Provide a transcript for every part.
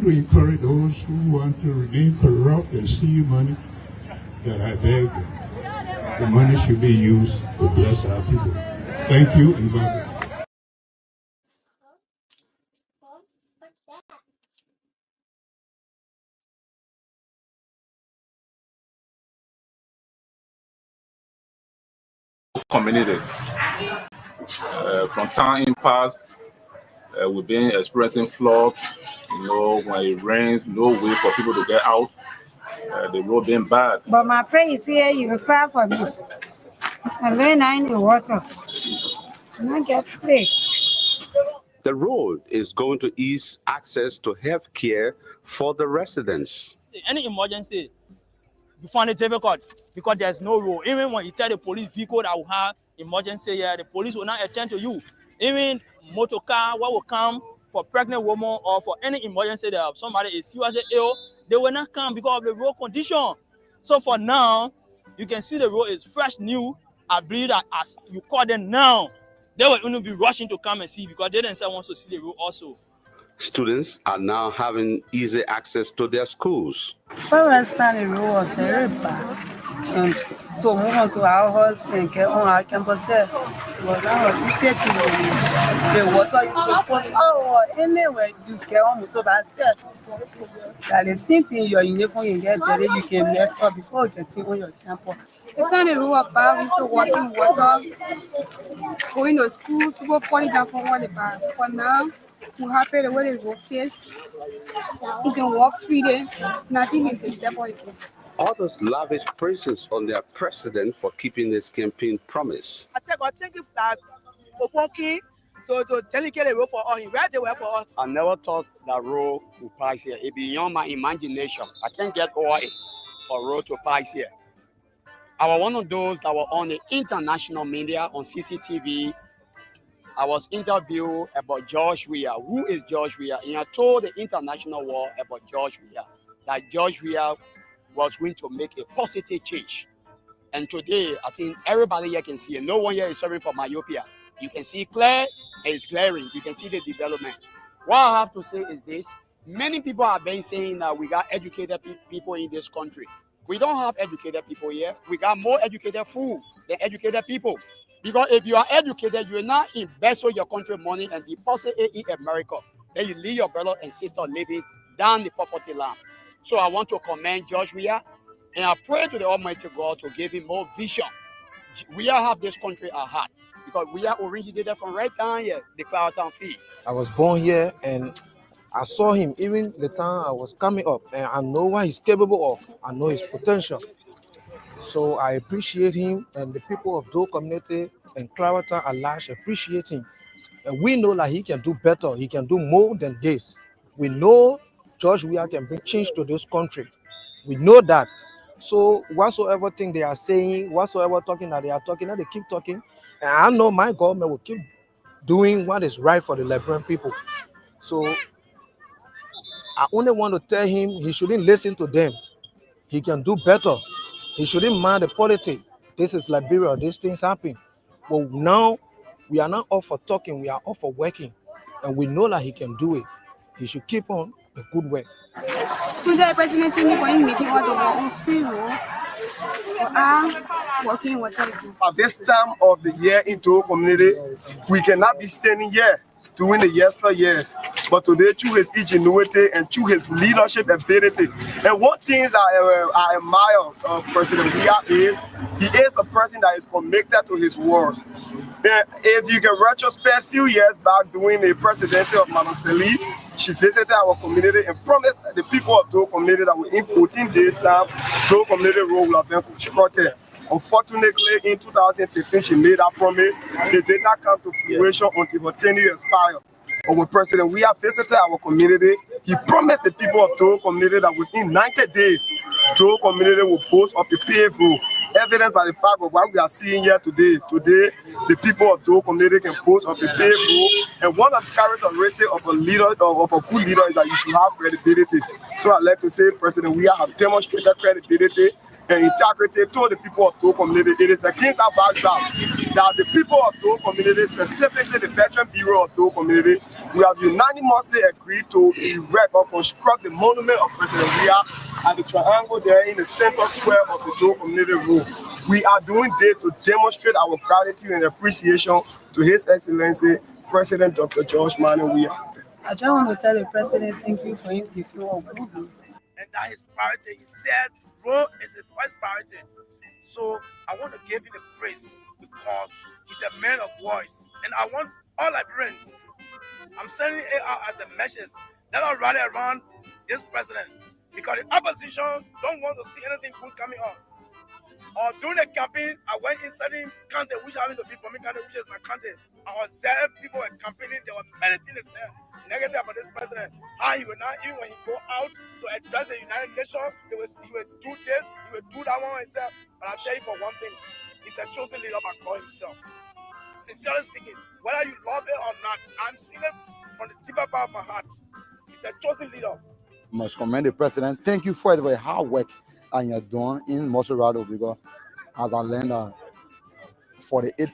want to encourage those who want to remain corrupt and steal money, that I beg them. The money should be used to bless our people. Thank you and God bless. Community. From time in past, we've been experiencing flood. When it rains, no way for people to get out. The road being bad. But my prayer is here, you will cry for me. And when I'm in the water, and I get sick. The road is going to ease access to health care for the residents. Any emergency, you find it difficult because there's no road. Even when you tell the police vehicle that will have emergency here, the police will not attend to you. Even motor car, what will come for pregnant woman or for any emergency that somebody is seriously ill, they will not come because of the road condition. So for now, you can see the road is fresh, new. I believe that as you call them now, they will only be rushing to come and see because they themselves want to see the road also. Students are now having easy access to their schools. Parents are the road was very bad. To move on to our house and get on our campus, but now it's said to the water is so full. Oh, anyway, you get on to yourself. That the same thing your uniform you get there, you can mess up before getting on your campus. It's on the road about we used to walk in water, going to school, people falling down from water bar. But now, we're happy the way they walk face. You can walk free there, nothing can take step on you. Others lavish praises on their president for keeping his campaign promise. I think if that Okoki to delegate a road for us, where they were for us. I never thought that road would pass here. It's beyond my imagination. I can't get over it for road to pass here. I was one of those that were on the international media on CCTV. I was interviewed about George Weah. Who is George Weah? And I told the international world about George Weah, that George Weah was going to make a positive change. And today, I think everybody here can see it. No one here is suffering from myopia. You can see clear, and it's glaring. You can see the development. What I have to say is this. Many people have been saying that we got educated people in this country. We don't have educated people here. We got more educated food than educated people. Because if you are educated, you will not invest your country money and deposit it in America. Then you leave your brother and sister living down the poverty line. So I want to commend George Weah, and I pray to the Almighty God to give him more vision. We have this country at heart because we are originated from right down here, the Clarendon field. I was born here and I saw him even the time I was coming up, and I know what he's capable of. I know his potential. So I appreciate him, and the people of Doe community and Clarendon at large appreciate him. And we know that he can do better. He can do more than this. We know George Weah can bring change to this country. We know that. So whatsoever thing they are saying, whatsoever talking that they are talking, and they keep talking. And I know my government will keep doing what is right for the Liberian people. So I only want to tell him he shouldn't listen to them. He can do better. He shouldn't mind the politics. This is Liberia. These things happen. But now we are not all for talking. We are all for working. And we know that he can do it. He should keep on the good work. President making what they want on free road. Working whatever. At this time of the year in Doe community, we cannot be standing here doing the yesteryears. But today, through his ingenuity and through his leadership ability. And one thing that I admire of President Weah is he is a person that is connected to his words. If you can retrospect a few years back during the presidency of Madam Salif, she visited our community and promised the people of Doe community that within 14 days time, Doe community road will have been constructed. Unfortunately, in 2015, she made that promise. It did not come to fruition until her tenure expired. But when President Weah visited our community, he promised the people of Doe community that within 90 days, Doe community will boast of the paved road. Evidence by the fact of what we are seeing here today. Today, the people of Doe community can boast of the paved road. And one of the characteristics of a leader, of a good leader, is that you should have credibility. So I'd like to say President Weah has demonstrated credibility and integrity to the people of Doe community. It is against our background that the people of Doe community, specifically the Veteran Bureau of Doe community, we have unanimously agreed to erect or construct the monument of President Weah at the triangle there in the center square of the Joe Community Road. We are doing this to demonstrate our gratitude and appreciation to His Excellency, President Dr. George Manneh Weah. I just want to tell the president thank you for him giving us good. And that his priority. He said road is his first priority. So I want to give him a praise because he's a man of voice. And I want all Liberians, I'm sending it out as a message. Let us rally around this president because the opposition don't want to see anything good coming up. Or during the campaign, I went in certain country which happened to be for me country, which is my country. I was there, people were campaigning, there were many things they said negative about this president. How he will not, even when he go out to address the United Nations, he will do this, he will do that one himself. But I'll tell you for one thing, he's a chosen leader by God himself. Sincerely speaking, whether you love it or not, I'm seeing it from the deeper part of my heart. He's a chosen leader. Must commend the president. Thank you for the hard work and you're doing in Moserado because as I learned 48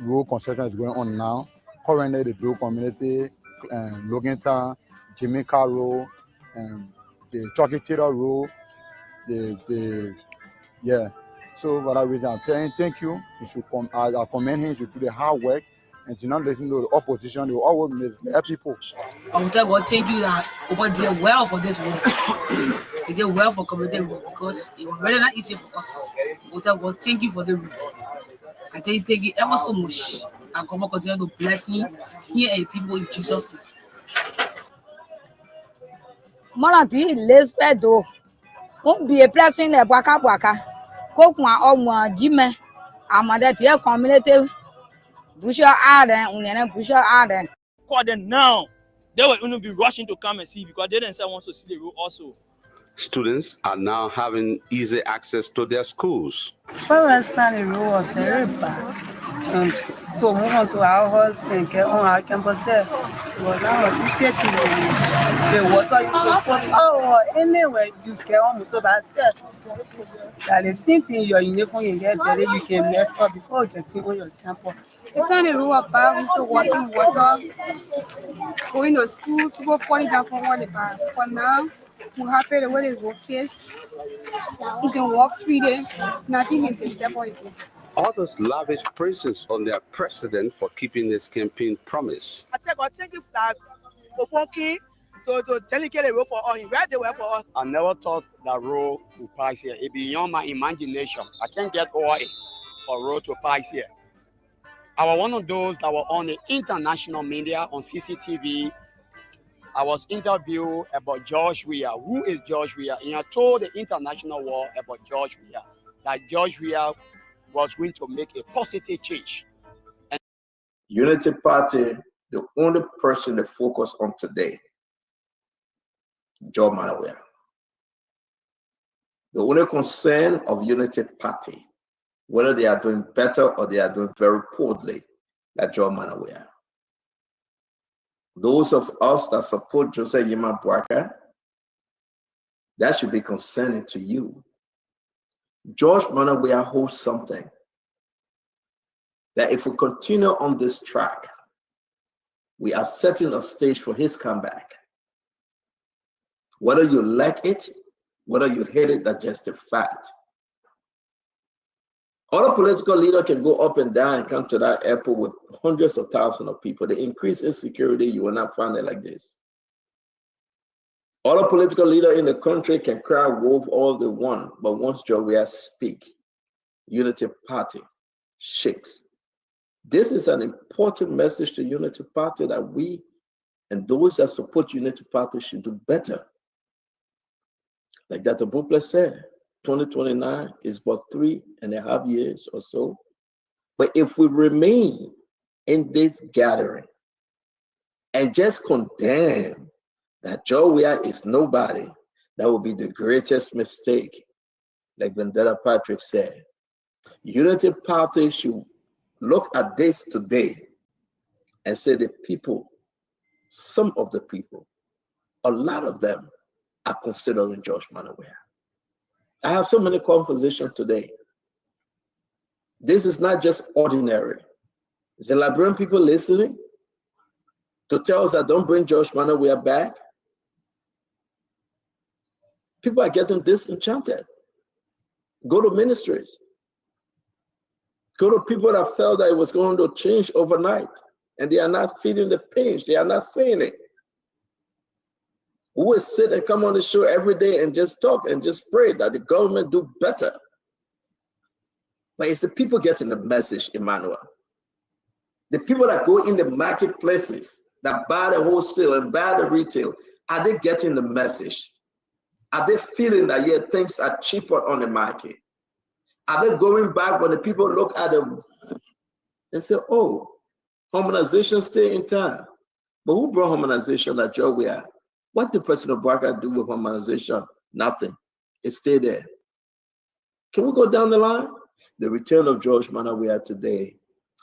road construction is going on now. Currently, the Joe community, Logantown, Jamaica Road, the Chucky Taylor Road, yeah. So for that reason, I'm telling thank you. You should come. I commend him to do the hard work and to not listen to the opposition. They will always mislead people. I will tell God, thank you that Oba did well for this work. He did well for community work because it was very not easy for us. I will tell God, thank you for the work. I tell you, thank you ever so much. And God will continue to bless me here and people in Jesus' name. Monati Lespe do. Won't be a blessing at Waka Waka. Kokma or Jime. Amada dear community. Busher Arden, Union Busher Arden. Call them now. They will only be rushing to come and see because they themselves want to see the road also. Students are now having easy access to their schools. For us, the road was very bad. To move on to our house and get on our campus, but now it's said the water is so full. Oh, anyway, you get on to myself. That the same thing your uniform you get there, you can mess up before getting on your campus. It's on the road about we used to walk in water, going to school, people falling down from water bar. For now, we're happy the way they go face. You can walk free there, nothing can take step for you. Others lavish praises on their president for keeping his campaign promise. I tell God, thank you for that. For walking to dedicate a road for all. Where they were for us. I never thought that road would pass here. It's beyond my imagination. I can't get over it for road to pass here. I was one of those that were on the international media on CCTV. I was interviewed about George Weah. Who is George Weah? And I told the international world about George Weah, that George Weah was going to make a positive change. Unity Party, the only person to focus on today, George Manneh Weah. The only concern of Unity Party, whether they are doing better or they are doing very poorly, like George Manneh Weah. Those of us that support Joseph Yima Boaka, that should be concerning to you. George Manneh Weah holds something that if we continue on this track, we are setting a stage for his comeback. Whether you like it, whether you hate it, that's just a fact. Other political leaders can go up and down and come to that airport with hundreds of thousands of people. The increase in security, you will not find it like this. Other political leaders in the country can cry wolf all they want, but once George Weah speak, Unity Party shakes. This is an important message to Unity Party that we and those that support Unity Party should do better. Like Dr. Bupler said, 2029 is about 3.5 years or so. But if we remain in this gathering and just condemn that George Weah is nobody, that would be the greatest mistake, like Vendetta Patrick said. Unity Party should look at this today and say the people, some of the people, a lot of them are considering George Manneh Weah. I have so many conversations today. This is not just ordinary. Is the Liberian people listening? to tell us that don't bring George Manawia back. People are getting disenchanted. Go to ministries. Go to people that felt that it was going to change overnight, and they are not feeling the pinch. They are not saying it. We will sit and come on the show every day and just talk and just pray that the government do better. But it's the people getting the message, Emmanuel. The people that go in the marketplaces, that buy the wholesale and buy the retail, are they getting the message? Are they feeling that, yeah, things are cheaper on the market? Are they going back when the people look at them and say, oh, harmonization stay in time? But who brought harmonization like Georgia? What did President Barker do with harmonization? Nothing. It stayed there. Can we go down the line? The return of George Manawia today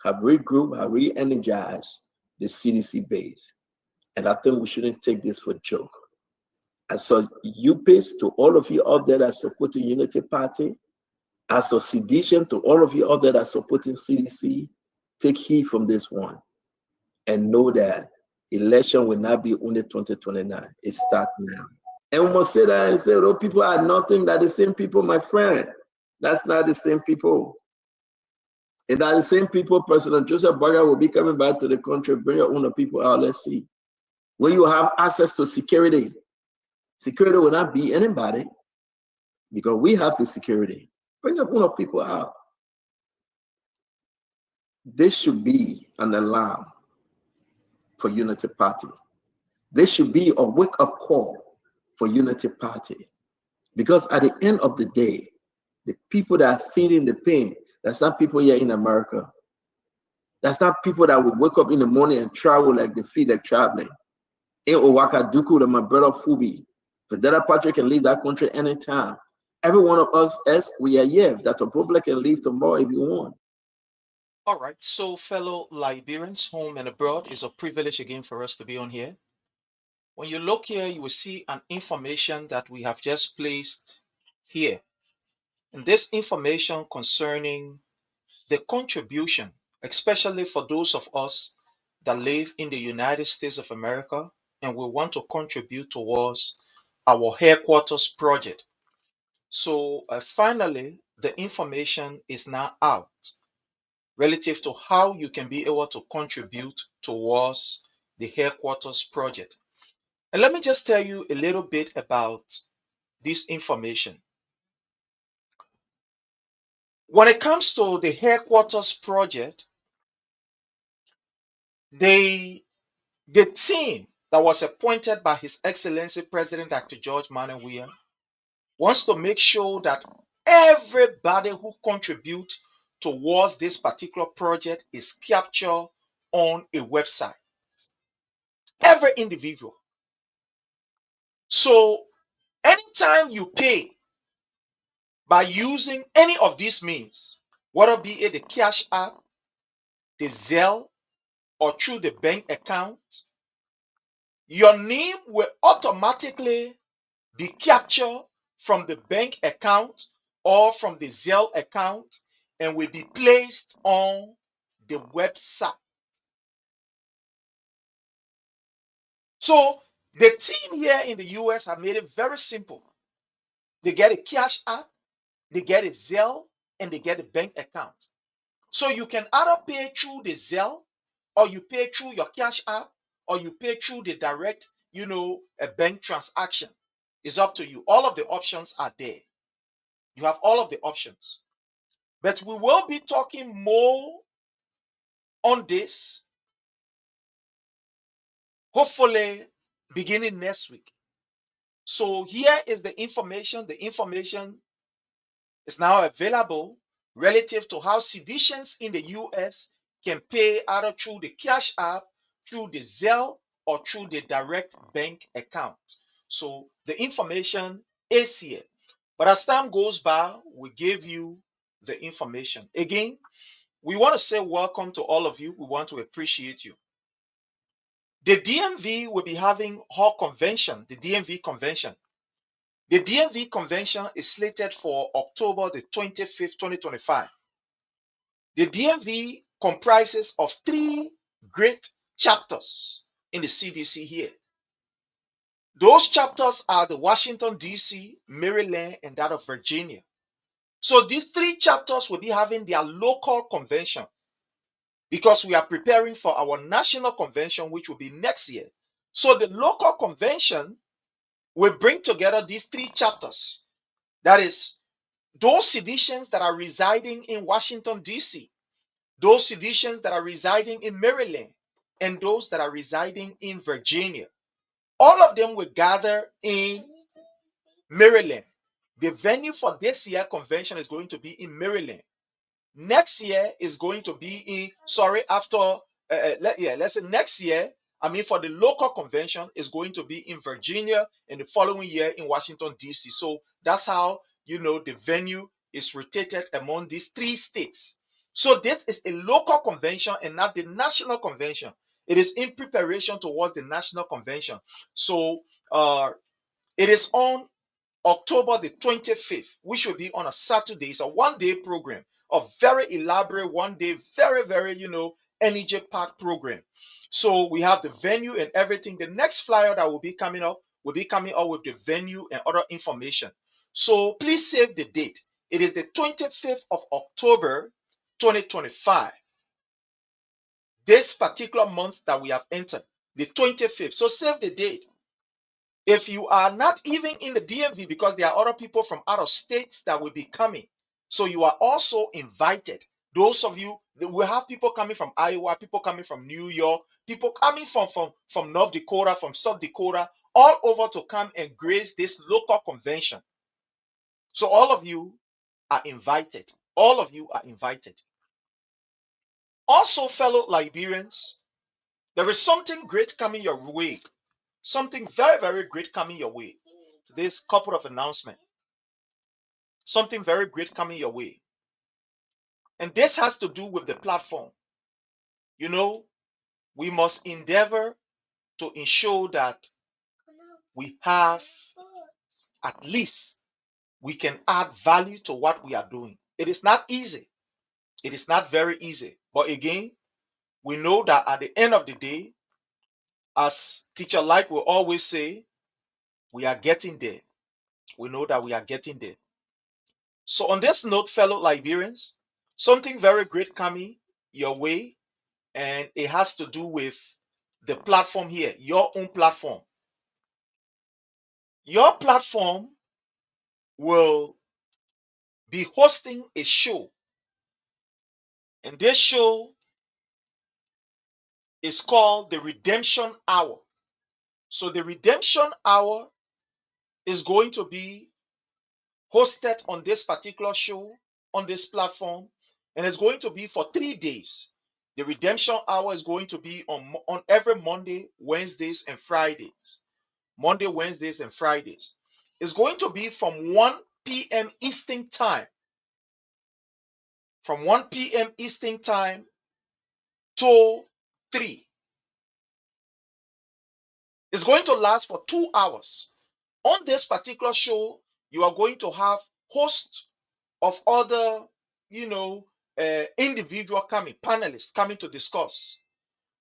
have regrouped, have re-energized the CDC base. And I think we shouldn't take this for a joke. And so UPIS, to all of you out there that support the Unity Party, as a sedition to all of you out there that are supporting CDC, take heed from this one and know that election will not be only 2029. It starts now. And we must say that and say, those people are nothing, they're the same people, my friend. That's not the same people. If they're the same people, President Joseph Barger will be coming back to the country, bring your own people out, let's see. When you have access to security, security will not be anybody because we have the security. Bring your own people out. This should be an alarm for Unity Party. This should be a wake-up call for Unity Party. Because at the end of the day, the people that are feeling the pain, that's not people here in America. That's not people that would wake up in the morning and travel like they feel like traveling. In Owaka Duku, my brother Fubi, Fidel Patrick can leave that country anytime. Every one of us, as we are here, that Republic can leave tomorrow if you want. All right, so fellow Liberians, home and abroad, it's a privilege again for us to be on here. When you look here, you will see an information that we have just placed here. And this information concerning the contribution, especially for those of us that live in the United States of America and we want to contribute towards our headquarters project. So finally, the information is now out relative to how you can be able to contribute towards the headquarters project. And let me just tell you a little bit about this information. When it comes to the headquarters project, the team that was appointed by His Excellency President Dr. George Manawia wants to make sure that everybody who contributes towards this particular project is captured on a website. Every individual. So anytime you pay by using any of these means, whether be it the Cash App, the Zelle, or through the bank account, your name will automatically be captured from the bank account or from the Zelle account and will be placed on the website. So the team here in the US have made it very simple. They get a Cash App, they get a Zelle, and they get a bank account. So you can either pay through the Zelle, or you pay through your Cash App, or you pay through the direct, a bank transaction. It's up to you. All of the options are there. You have all of the options. But we will be talking more on this, hopefully beginning next week. So here is the information. The information is now available relative to how citizens in the US can pay either through the Cash App, through the Zelle, or through the direct bank account. So the information is here. But as time goes by, we give you the information. Again, we want to say welcome to all of you. We want to appreciate you. The DMV will be having her convention, the DMV convention. The DMV convention is slated for October the 25th, 2025. The DMV comprises of 3 great chapters in the CDC here. Those chapters are the Washington, D.C., Maryland, and that of Virginia. So these 3 chapters will be having their local convention because we are preparing for our national convention, which will be next year. So the local convention will bring together these 3 chapters. That is, those seditions that are residing in Washington, D.C., those seditions that are residing in Maryland, and those that are residing in Virginia. All of them will gather in Maryland. The venue for this year convention is going to be in Maryland. Next year is going to be in, let's say next year, for the local convention is going to be in Virginia, and the following year in Washington, D.C. So that's how, the venue is rotated among these 3 states. So this is a local convention and not the national convention. It is in preparation towards the national convention. So it is on October the 25th, which will be on a Saturday. It's a 1-day program, a very elaborate 1-day, very, very, energy-packed program. So we have the venue and everything. The next flyer that will be coming up with the venue and other information. So please save the date. It is the 25th of October, 2025. This particular month that we have entered, the 25th. So save the date. If you are not even in the DMV, because there are other people from out of states that will be coming, so you are also invited. Those of you, we have people coming from Iowa, people coming from New York, people coming from North Dakota, from South Dakota, all over to come and grace this local convention. So all of you are invited. All of you are invited. Also, fellow Liberians, there is something great coming your way. Something very, very great coming your way. Today's couple of announcements. Something very great coming your way. And this has to do with the platform. We must endeavor to ensure that we have, at least we can add value to what we are doing. It is not easy. It is not very easy. But again, we know that at the end of the day, as Teacher Light will always say, we are getting there. We know that we are getting there. So on this note, fellow Liberians, something very great coming your way, and it has to do with the platform here, your own platform. Your platform will be hosting a show, and this show is called the Redemption Hour. So the Redemption Hour is going to be hosted on this particular show, on this platform, and it's going to be for 3 days. The Redemption Hour is going to be on every Monday, Wednesdays, and Fridays. Monday, Wednesdays, and Fridays. It's going to be from 1 p.m. Eastern Time. From 1 p.m. Eastern Time to 3. It's going to last for 2 hours. On this particular show, you are going to have hosts of other, individual panelists coming to discuss.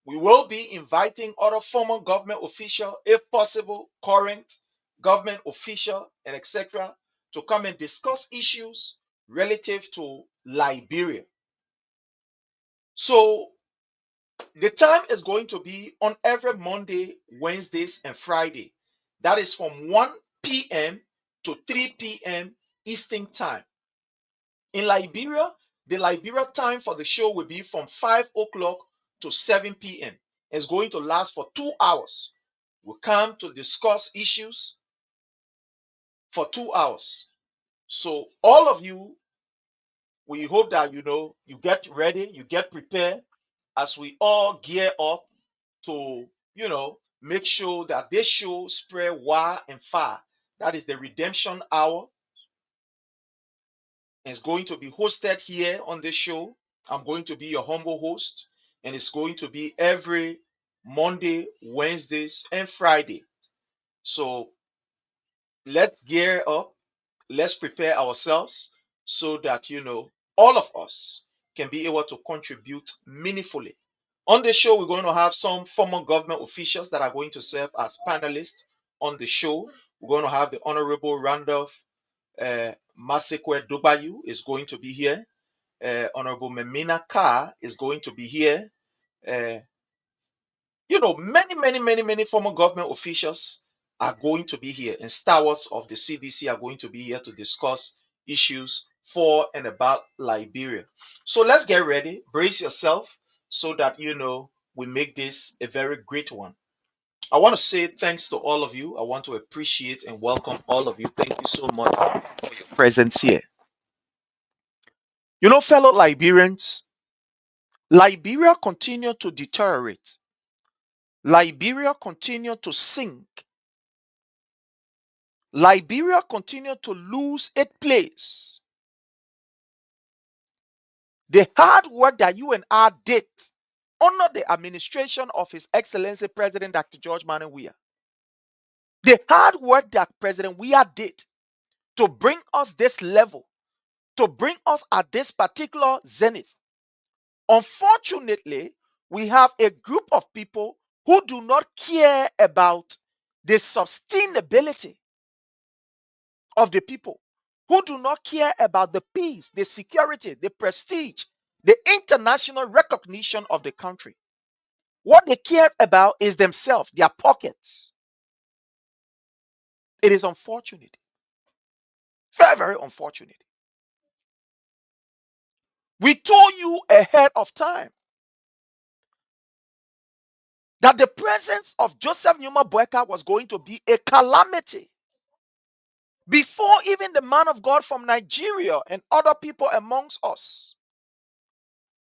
We will be inviting other former government officials, if possible, current government official, and etc., to come and discuss issues relative to Liberia. So the time is going to be on every Monday, Wednesdays, and Friday. That is from 1 p.m. to 3 p.m. Eastern Time. In Liberia, the Liberia time for the show will be from 5 o'clock to 7 p.m. It's going to last for 2 hours. We'll come to discuss issues for 2 hours. So all of you, we hope that you get ready, you get prepared as we all gear up to make sure that this show spread wide and far. That is the Redemption Hour. It's going to be hosted here on this show. I'm going to be your humble host, and it's going to be every Monday, Wednesdays, and Friday. So let's gear up. Let's prepare ourselves so that all of us can be able to contribute meaningfully On the show, we're going to have some former government officials that are going to serve as panelists on the show. We're going to have the Honorable Randall Dobayou is going to be here. Honorable Memina Carr is going to be here. Many former government officials are going to be here, and Stalwarts of the CDC are going to be here to discuss issues for and about Liberia. So let's get ready. Brace yourself so that we make this a very great one. I want to say thanks to all of you. I want to appreciate and welcome all of you. Thank you so much for your presence here. Fellow Liberians, Liberia continued to deteriorate. Liberia continued to sink. Liberia continued to lose its place. The hard work that you and I did under the administration of His Excellency President Dr. George Manneh Weah, the hard work that President Weah did to bring us this level, to bring us at this particular zenith. Unfortunately, we have a group of people who do not care about the sustainability of the people, who do not care about the peace, the security, the prestige, the international recognition of the country. What they care about is themselves, their pockets. It is unfortunate. Very, very unfortunate. We told you ahead of time that the presence of Joseph Numa Boyka was going to be a calamity. Before even the man of God from Nigeria and other people amongst us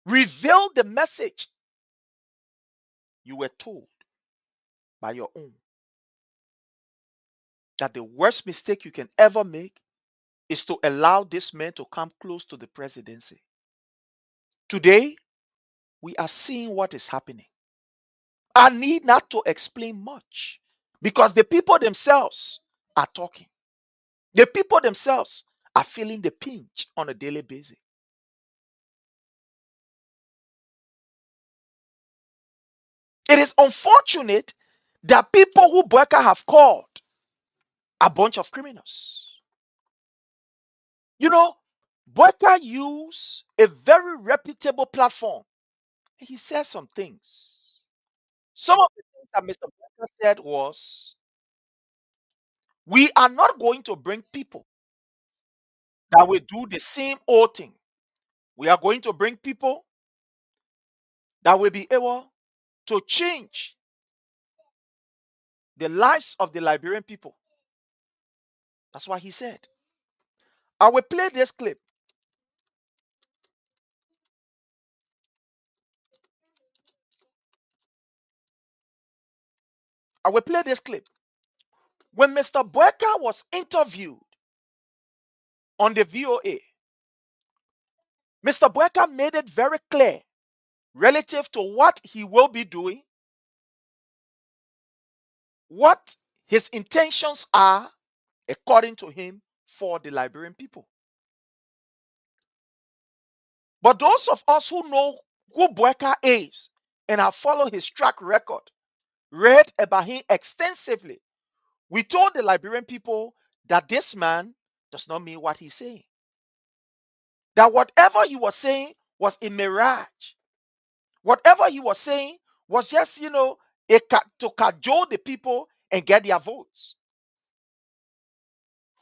revealed the message, you were told by your own that the worst mistake you can ever make is to allow this man to come close to the presidency. Today, we are seeing what is happening. I need not to explain much because the people themselves are talking. The people themselves are feeling the pinch on a daily basis. It is unfortunate that people who Boyka have called a bunch of criminals. Boyka used a very reputable platform. He said some things. Some of the things that Mr. Boyka said was, we are not going to bring people that will do the same old thing. We are going to bring people that will be able to change the lives of the Liberian people. That's what he said. I will play this clip. I will play this clip. When Mr. Boyka was interviewed on the VOA, Mr. Boyka made it very clear relative to what he will be doing, what his intentions are, according to him, for the Liberian people. But those of us who know who Boyka is and have followed his track record, read about him extensively, we told the Liberian people that this man does not mean what he's saying. That whatever he was saying was a mirage. Whatever he was saying was just, to cajole the people and get their votes.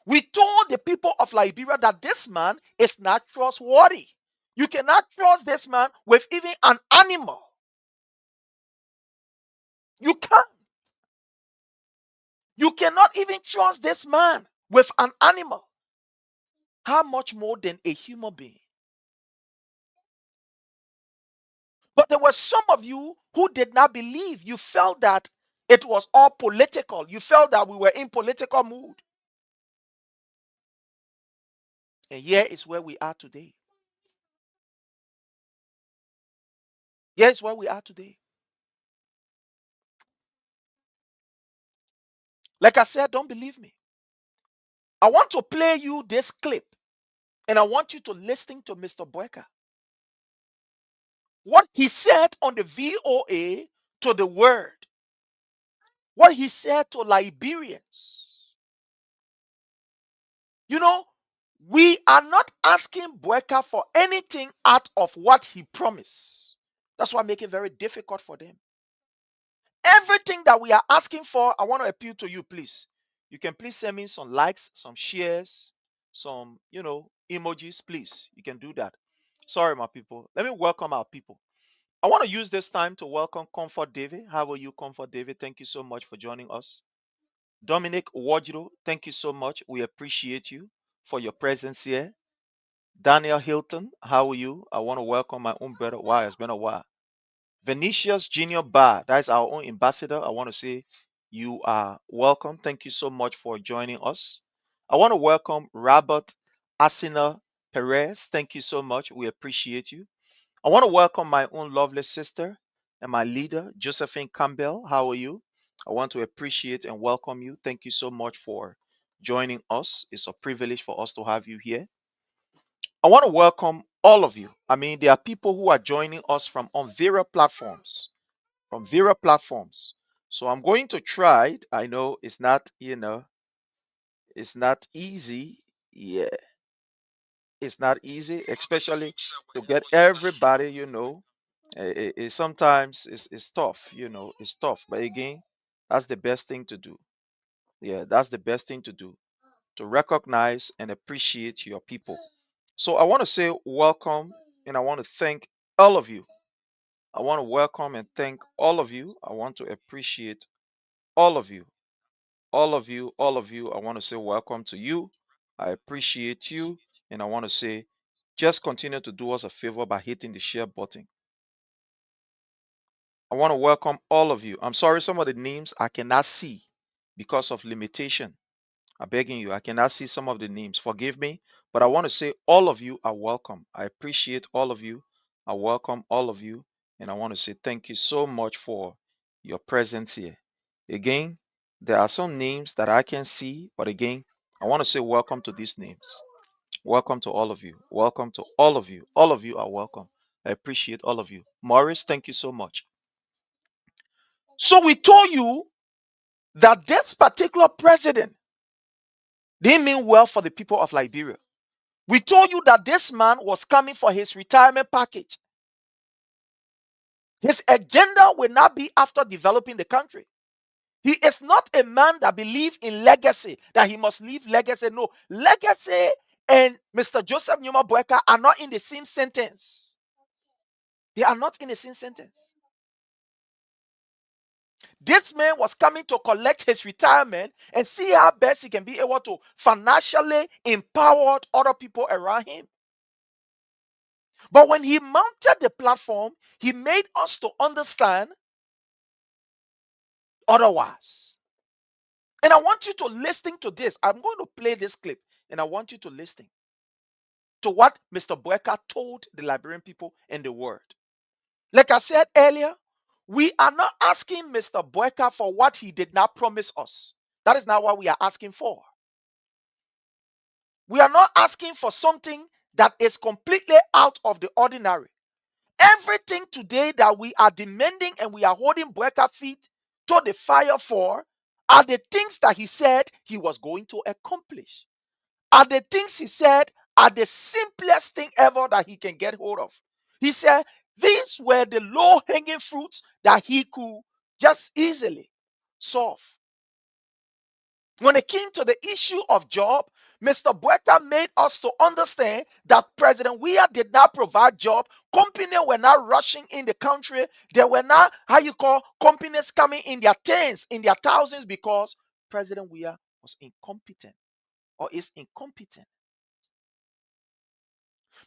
We told the people of Liberia that this man is not trustworthy. You cannot trust this man with even an animal. You can't. You cannot even trust this man with an animal. How much more than a human being? But there were some of you who did not believe. You felt that it was all political. You felt that we were in political mood. And here is where we are today. Here is where we are today. Like I said, don't believe me. I want to play you this clip. And I want you to listen to Mr. Boyka. what he said on the VOA to the world, what he said to Liberians. You know, we are not asking Bueka for anything out of what he promised. That's why I make it very difficult for them. Everything that we are asking for, I want to appeal to you, please. You can please send me some likes, some shares, some, emojis, please. You can do that. Sorry, my people. Let me welcome our people. I want to use this time to welcome Comfort David. How are you, Comfort David? Thank you so much for joining us. Dominic Wardrow, thank you so much. We appreciate you for your presence here. Daniel Hilton, how are you? I want to welcome my own brother. Wow, it's been a while. Venetius Junior Bar, that's our own ambassador. I want to say you are welcome. Thank you so much for joining us. I want to welcome Robert Asina Perez. Thank you so much. We appreciate you. I want to welcome my own lovely sister and my leader, Josephine Campbell. How are you? I want to appreciate and welcome you. Thank you so much for joining us. It's a privilege for us to have you here. I want to welcome all of you. I mean, there are people who are joining us from on various platforms, So I'm going to try it. I know it's not, it's not easy. Yeah, it's not easy, especially to get everybody. Sometimes it's tough, it's tough. But again, that's the best thing to do. Yeah, that's the best thing to do, to recognize and appreciate your people. So I want to say welcome and I want to thank all of you. I want to welcome and thank all of you. I want to appreciate all of you. All of you, all of you. I want to say welcome to you. I appreciate you. And I want to say just continue to do us a favor by hitting the share button. I want to welcome all of you. I'm sorry, some of the names I cannot see because of limitation. I'm begging you, I cannot see some of the names. Forgive me, but I want to say all of you are welcome. I appreciate all of you. I welcome all of you. And I want to say thank you so much for your presence here. Again, there are some names that I can see, but again, I want to say welcome to these names. Welcome to all of you. Welcome to all of you. All of you are welcome. I appreciate all of you. Morris, thank you so much. So we told you that this particular president didn't mean well for the people of Liberia. We told you that this man was coming for his retirement package. His agenda will not be after developing the country. He is not a man that believes in legacy, that he must leave legacy. No, legacy and Mr. Joseph Numa Boeka are not in the same sentence. They are not in the same sentence. This man was coming to collect his retirement and see how best he can be able to financially empower other people around him. But when he mounted the platform, he made us to understand otherwise. And I want you to listen to this. I'm going to play this clip and I want you to listen to what Mr. Boeka told the Liberian people and the world. Like I said earlier, we are not asking Mr. Boeka for what he did not promise us. That is not what we are asking for. We are not asking for something that is completely out of the ordinary. Everything today that we are demanding and we are holding Boeka feet to the fire for are the things that he said he was going to accomplish. Are the things he said are the simplest thing ever that he can get hold of. He said these were the low-hanging fruits that he could just easily solve. When it came to the issue of job, Mr. Boeka made us to understand that President Weah did not provide job. Companies were not rushing in the country. There were not, companies coming in their tens, in their thousands because President Weah was incompetent or is incompetent.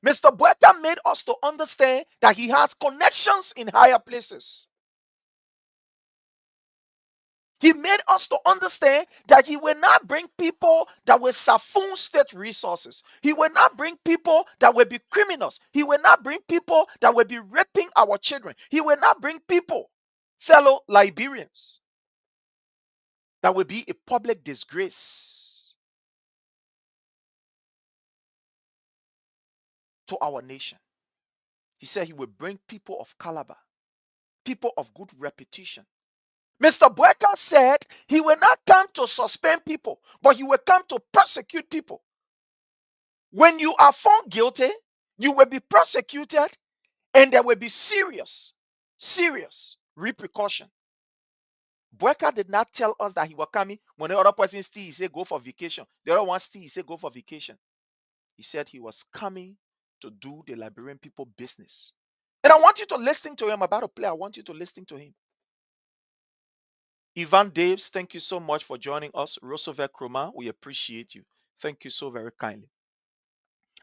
Mr. Boeka made us to understand that he has connections in higher places. He made us to understand that he will not bring people that will siphon state resources. He will not bring people that will be criminals. He will not bring people that will be raping our children. He will not bring people, fellow Liberians, that will be a public disgrace to our nation. He said he will bring people of caliber, people of good reputation. Mr. Boyka said he will not come to suspend people, but he will come to persecute people. When you are found guilty, you will be prosecuted and there will be serious repercussion. Boyka did not tell us that he was coming when the other person still he said go for vacation. The other one still he said go for vacation. He said he was coming to do the Liberian people business. And I want you to listen to him. I'm about to play. I want you to listen to him. Ivan Daves, thank you so much for joining us. Roosevelt Kroma, we appreciate you. Thank you so very kindly.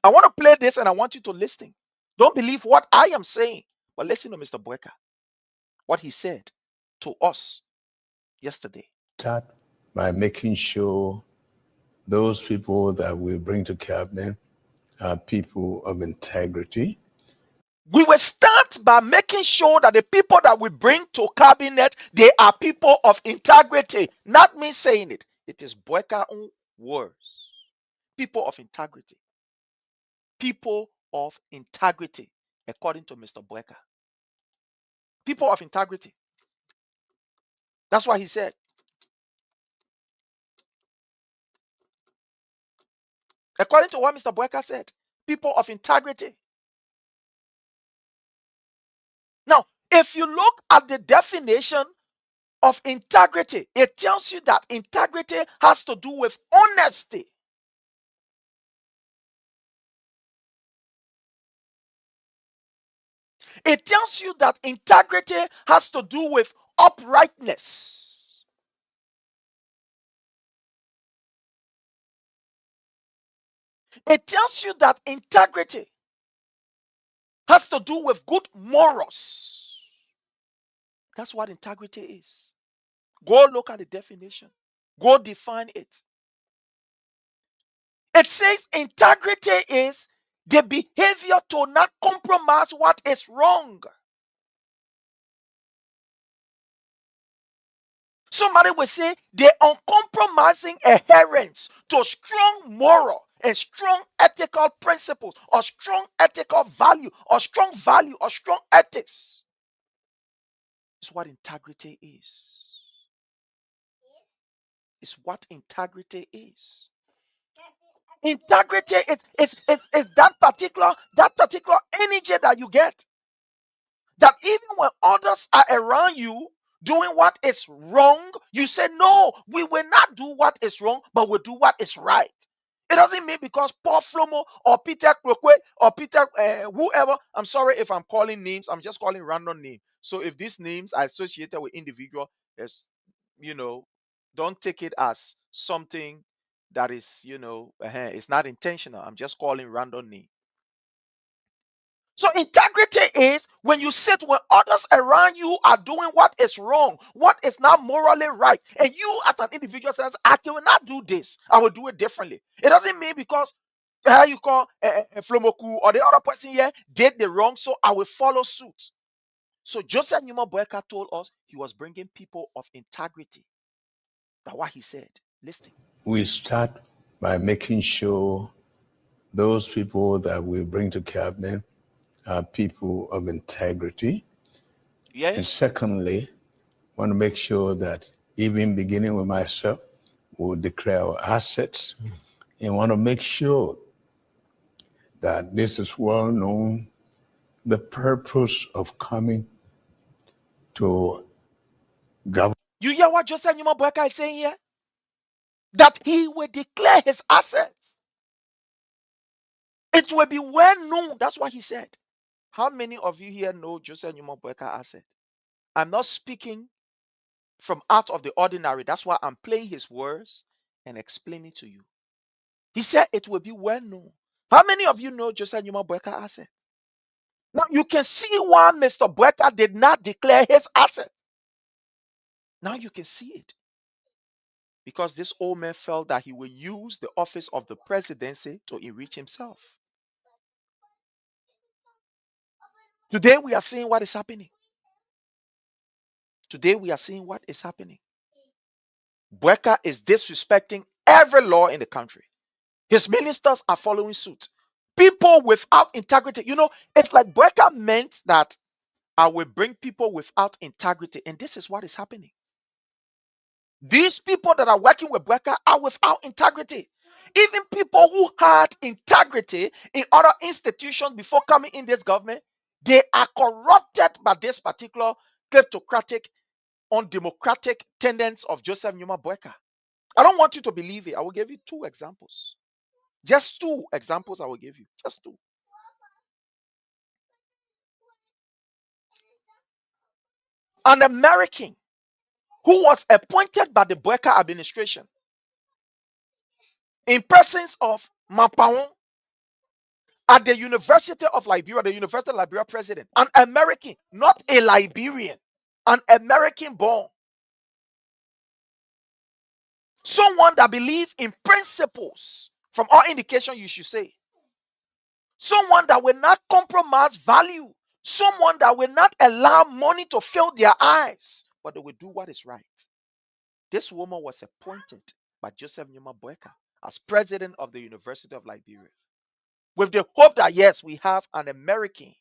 I want to play this and I want you to listen. Don't believe what I am saying, but listen to Mr. Boyka, what he said to us yesterday. Start by making sure those people that we bring to cabinet are people of integrity. We will start by making sure that the people that we bring to cabinet, they are people of integrity. Not me saying it. It is Boyka's own words. People of integrity. People of integrity, according to Mr. Boyka. People of integrity. That's what he said. According to what Mr. Boyka said, people of integrity. Now, if you look at the definition of integrity, it tells you that integrity has to do with honesty. It tells you that integrity has to do with uprightness. It tells you that integrity has to do with good morals. That's what integrity is. Go look at the definition. Go define it. It says integrity is the behavior to not compromise what is wrong. Somebody will say the uncompromising adherence to strong moral and strong ethical principles or strong ethical value or strong ethics is what integrity is. It's what integrity is. Integrity is that particular energy that you get. That even when others are around you doing what is wrong, you say, no, we will not do what is wrong, but we'll do what is right. It doesn't mean because Paul Flomo or Peter Krokwe or Peter whoever, I'm sorry if I'm calling names, I'm just calling random names. So if these names are associated with individual, as don't take it as something that is, it's not intentional. I'm just calling random name. So integrity is when you sit when others around you are doing what is wrong, what is not morally right, and you as an individual says, I will not do this. I will do it differently. It doesn't mean because how you call Flomoku or the other person here did the wrong, so I will follow suit. So Joseph Numa Boyka told us he was bringing people of integrity. That's what he said. Listen. We start by making sure those people that we bring to cabinet are people of integrity. Yes. And secondly, want to make sure that even beginning with myself, we'll declare our assets and want to make sure that this is well known, the purpose of coming to government. You hear what Joseph Numa Boyka is saying here? That he will declare his assets. It will be well known. That's what he said. How many of you here know Joseph Numa Boyka asset? I'm not speaking from out of the ordinary. That's why I'm playing his words and explaining to you. He said it will be well known. How many of you know Joseph Numa Boyka asset? Now you can see why Mr. Boyka did not declare his asset. Now you can see it. Because this old man felt that he will use the office of the presidency to enrich himself. Today we are seeing what is happening. Today we are seeing what is happening. Boyka is disrespecting every law in the country. His ministers are following suit. People without integrity. You know, it's like Brecker meant that I will bring people without integrity. And this is what is happening. These people that are working with Brecker are without integrity. Even people who had integrity in other institutions before coming in this government, they are corrupted by this particular kleptocratic, undemocratic tendencies of Joseph Numa Brecker. I don't want you to believe it. I will give you two examples. Just two examples I will give you. Just two. An American who was appointed by the Brecker administration in presence of Mapaon at the University of Liberia, the University of Liberia president, an American, not a Liberian, an American born. Someone that believes in principles, from all indication you should say. Someone that will not compromise value. Someone that will not allow money to fill their eyes, but they will do what is right. This woman was appointed by Joseph Numa Brecker as president of the University of Liberia, with the hope that yes, we have an American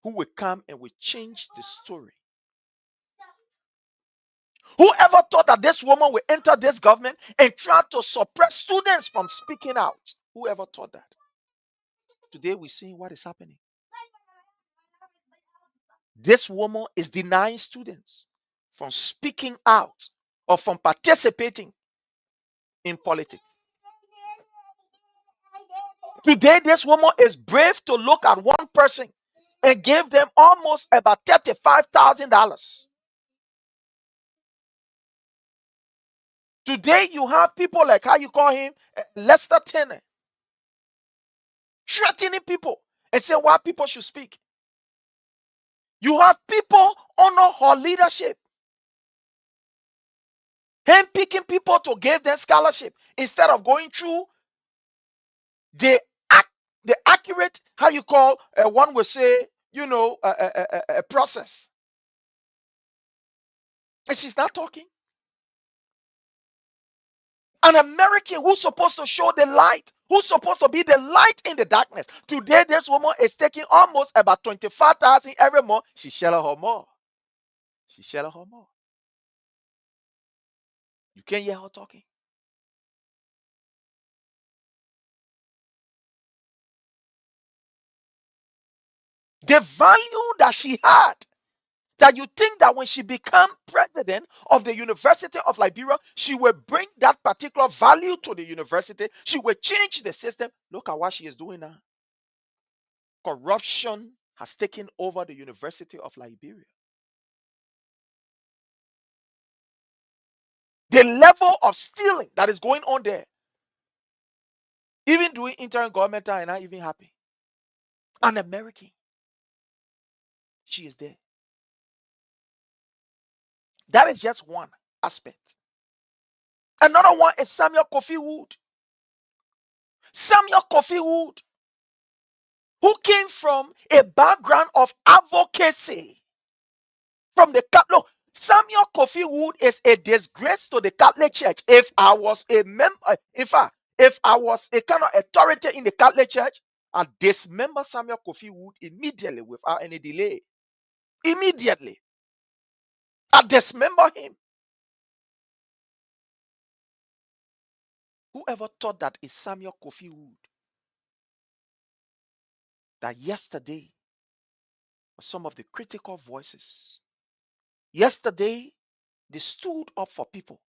who will come and will change the story. Whoever thought that this woman will enter this government and try to suppress students from speaking out? Whoever thought that? Today we're seeing what is happening. This woman is denying students from speaking out or from participating in politics. Today, this woman is brave to look at one person and give them almost about $35,000. Today, you have people like, how you call him, Lester Tanner, threatening people and say why people should speak. You have people honor her leadership, handpicking people to give them scholarship instead of going through the accurate, how you call, one would say, a process. And she's not talking. An American who's supposed to show the light, who's supposed to be the light in the darkness. Today, this woman is taking almost about 25,000 every month. She shall her more. She shall her more. You can't hear her talking. The value that she had, that you think that when she become president of the University of Liberia, she will bring that particular value to the university. She will change the system. Look at what she is doing now. Corruption has taken over the University of Liberia. The level of stealing that is going on there, even doing interim government, are not even happy. An American, she is there. That is just one aspect. Another one is Samuel Kofi Wood. Samuel Kofi Wood, who came from a background of advocacy from the Catholic. Samuel Kofi Wood is a disgrace to the Catholic Church. If I was a member, if I was a kind of authority in the Catholic Church, I dismember Samuel Kofi Wood immediately without any delay. Immediately. I dismember him. Whoever thought that is Samuel Kofi Wood? That yesterday were some of the critical voices. Yesterday, they stood up for people.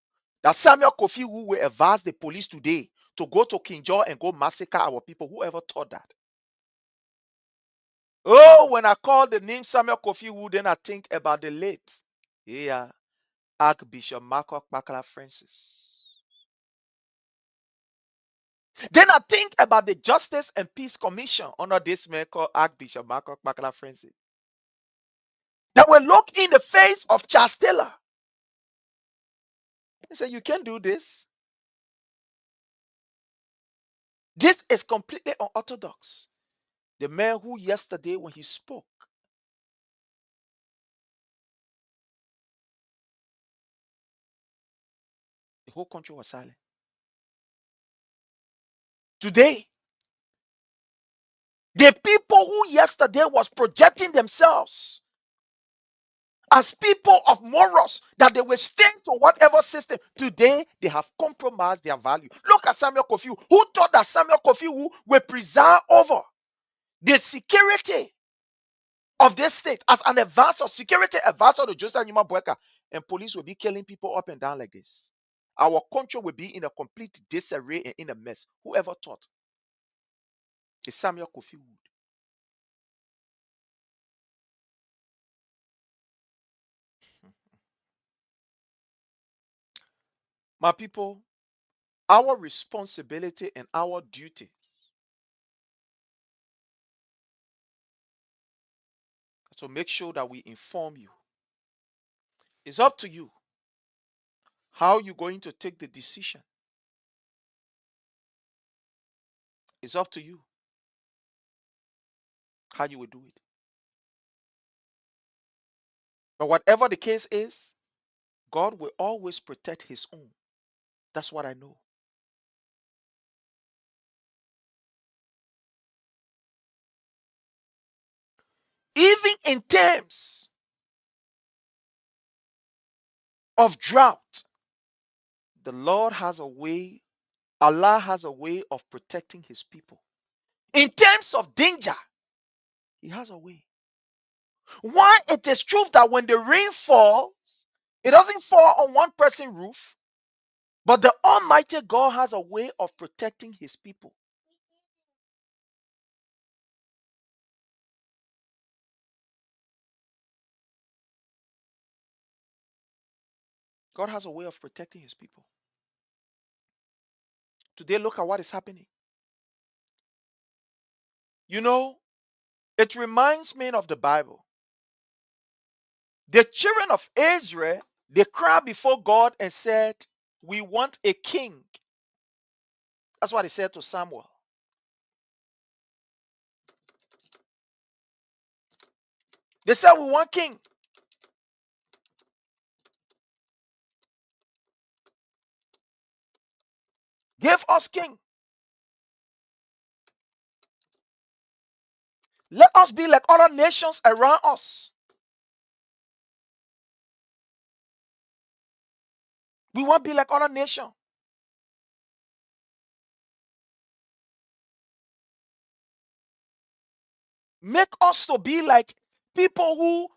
That Samuel Kofi Wood will advise the police today to go to Kinjor and go massacre our people. Whoever thought that? Oh, when I call the name Samuel Kofi Wood, then I think about the late, Archbishop Marco Bakala Francis. Then I think about the Justice and Peace Commission under this man called Archbishop Marco Bakala Francis. That will look in the face of Charles Taylor. He said, you can't do this. This is completely unorthodox. The man who yesterday, when he spoke, the whole country was silent. Today, The people who yesterday was projecting themselves as people of morals, that they will stand to whatever system, today they have compromised their value. Look at Samuel Kofi, who thought that Samuel Kofi will preside over the security of this state as an advisor, security advisor to Joseph Nima Boyka, and police will be killing people up and down like this. Our country will be in a complete disarray and in a mess. Whoever thought? It's Samuel Kofi Wood. My people, our responsibility and our duty to make sure that we inform you. It's up to you how you're going to take the decision. It's up to you how you will do it. But whatever the case is, God will always protect his own. That's what I know. Even in terms of drought, the Lord has a way, Allah has a way of protecting his people. In terms of danger, he has a way. Why it is true that when the rain falls, it doesn't fall on one person's roof, but the Almighty God has a way of protecting his people. God has a way of protecting his people. Today, look at what is happening. You know, it reminds me of the Bible. The children of Israel, they cried before God and said, "We want a king." That's what he said to Samuel. They said, "We want king." Give us king. Let us be like other nations around us. We want to be like other nations. Make us to be like people who,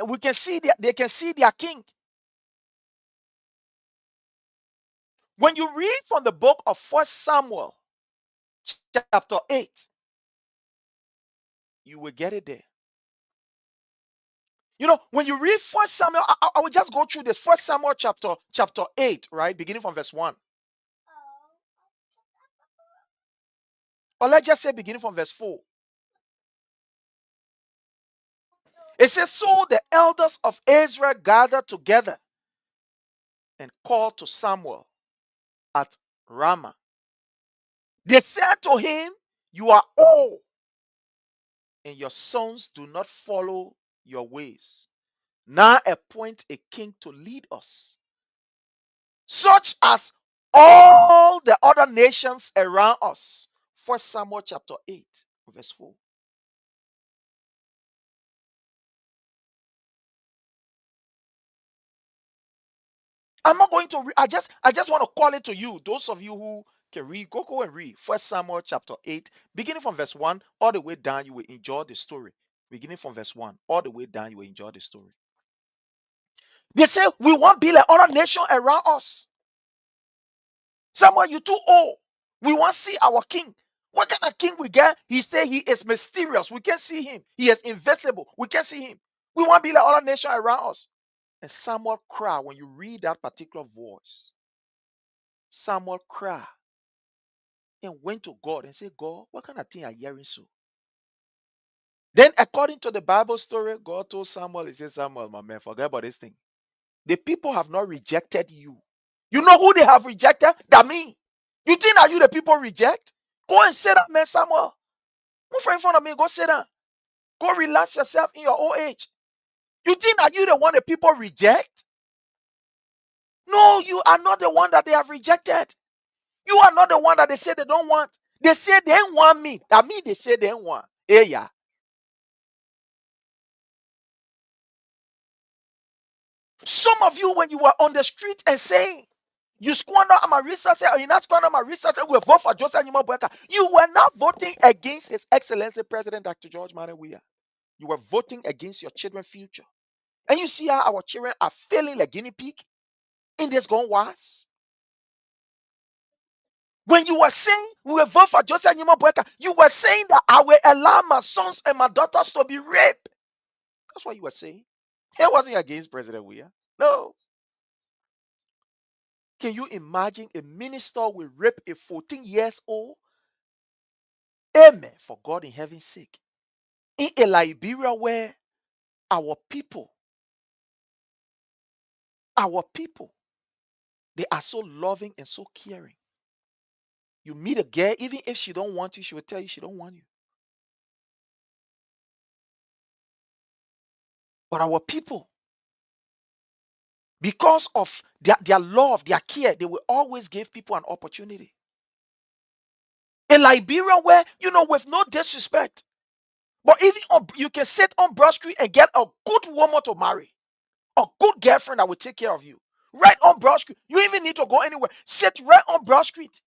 we can see they can see their king. When you read from the book of 1 Samuel, chapter 8, you will get it there. You know, when you read 1 Samuel, I will just go through this. 1 Samuel chapter 8, right? Beginning from verse 1. Or let's just say beginning from verse 4. It says, "So the elders of Israel gathered together and called to Samuel at Ramah. They said to him, 'You are old, and your sons do not follow your ways. Now appoint a king to lead us, such as all the other nations around us.'" 1 Samuel chapter 8, verse 4. I'm not going to read. I just want to call it to you. Those of you who can read, go and read 1 Samuel chapter 8, beginning from verse 1 all the way down. You will enjoy the story. Beginning from verse 1 all the way down, you will enjoy the story. They say, "We want to be like other nations around us. Samuel, you too old. We want to see our king." What kind of king we get? He said he is mysterious. We can't see him. He is invisible. We can't see him. We want to be like other nations around us. And Samuel cried. When you read that particular voice, Samuel cried and went to God and said, "God, what kind of thing are you hearing so?" Then, according to the Bible story, God told Samuel, he said, "Samuel, my man, forget about this thing. The people have not rejected you. You know who they have rejected? That me. You think that you the people reject? Go and sit down, man, Samuel. Move in front of me. Go sit down. Go relax yourself in your old age. You think that you the one the people reject? No, you are not the one that they have rejected. You are not the one that they say they don't want. They say they ain't want me. I mean, they say they ain't want. Hey, yeah. Some of you, when you were on the street and saying, you squander my resources, or you not squander my resources, we vote for Joseph Nyuma, you were not voting against His Excellency President Dr. George Manuel Weah. You were voting against your children's future. And you see how our children are failing like guinea pig in this gone worse. When you were saying we will vote for Joseph Nyuma, you were saying that I will allow my sons and my daughters to be raped. That's what you were saying. It wasn't against President Weah. No. Can you imagine a minister will rape a 14 years old? Amen. For God in heaven's sake. In a Liberia where our people, they are so loving and so caring. You meet a girl, even if she don't want you, she will tell you she don't want you. But our people, because of their love, their care, they will always give people an opportunity. In Liberia where, with no disrespect, but even you can sit on Broad Street and get a good woman to marry, a good girlfriend that will take care of you. Right on Broad Street. You even need to go anywhere. Sit right on Broad Street.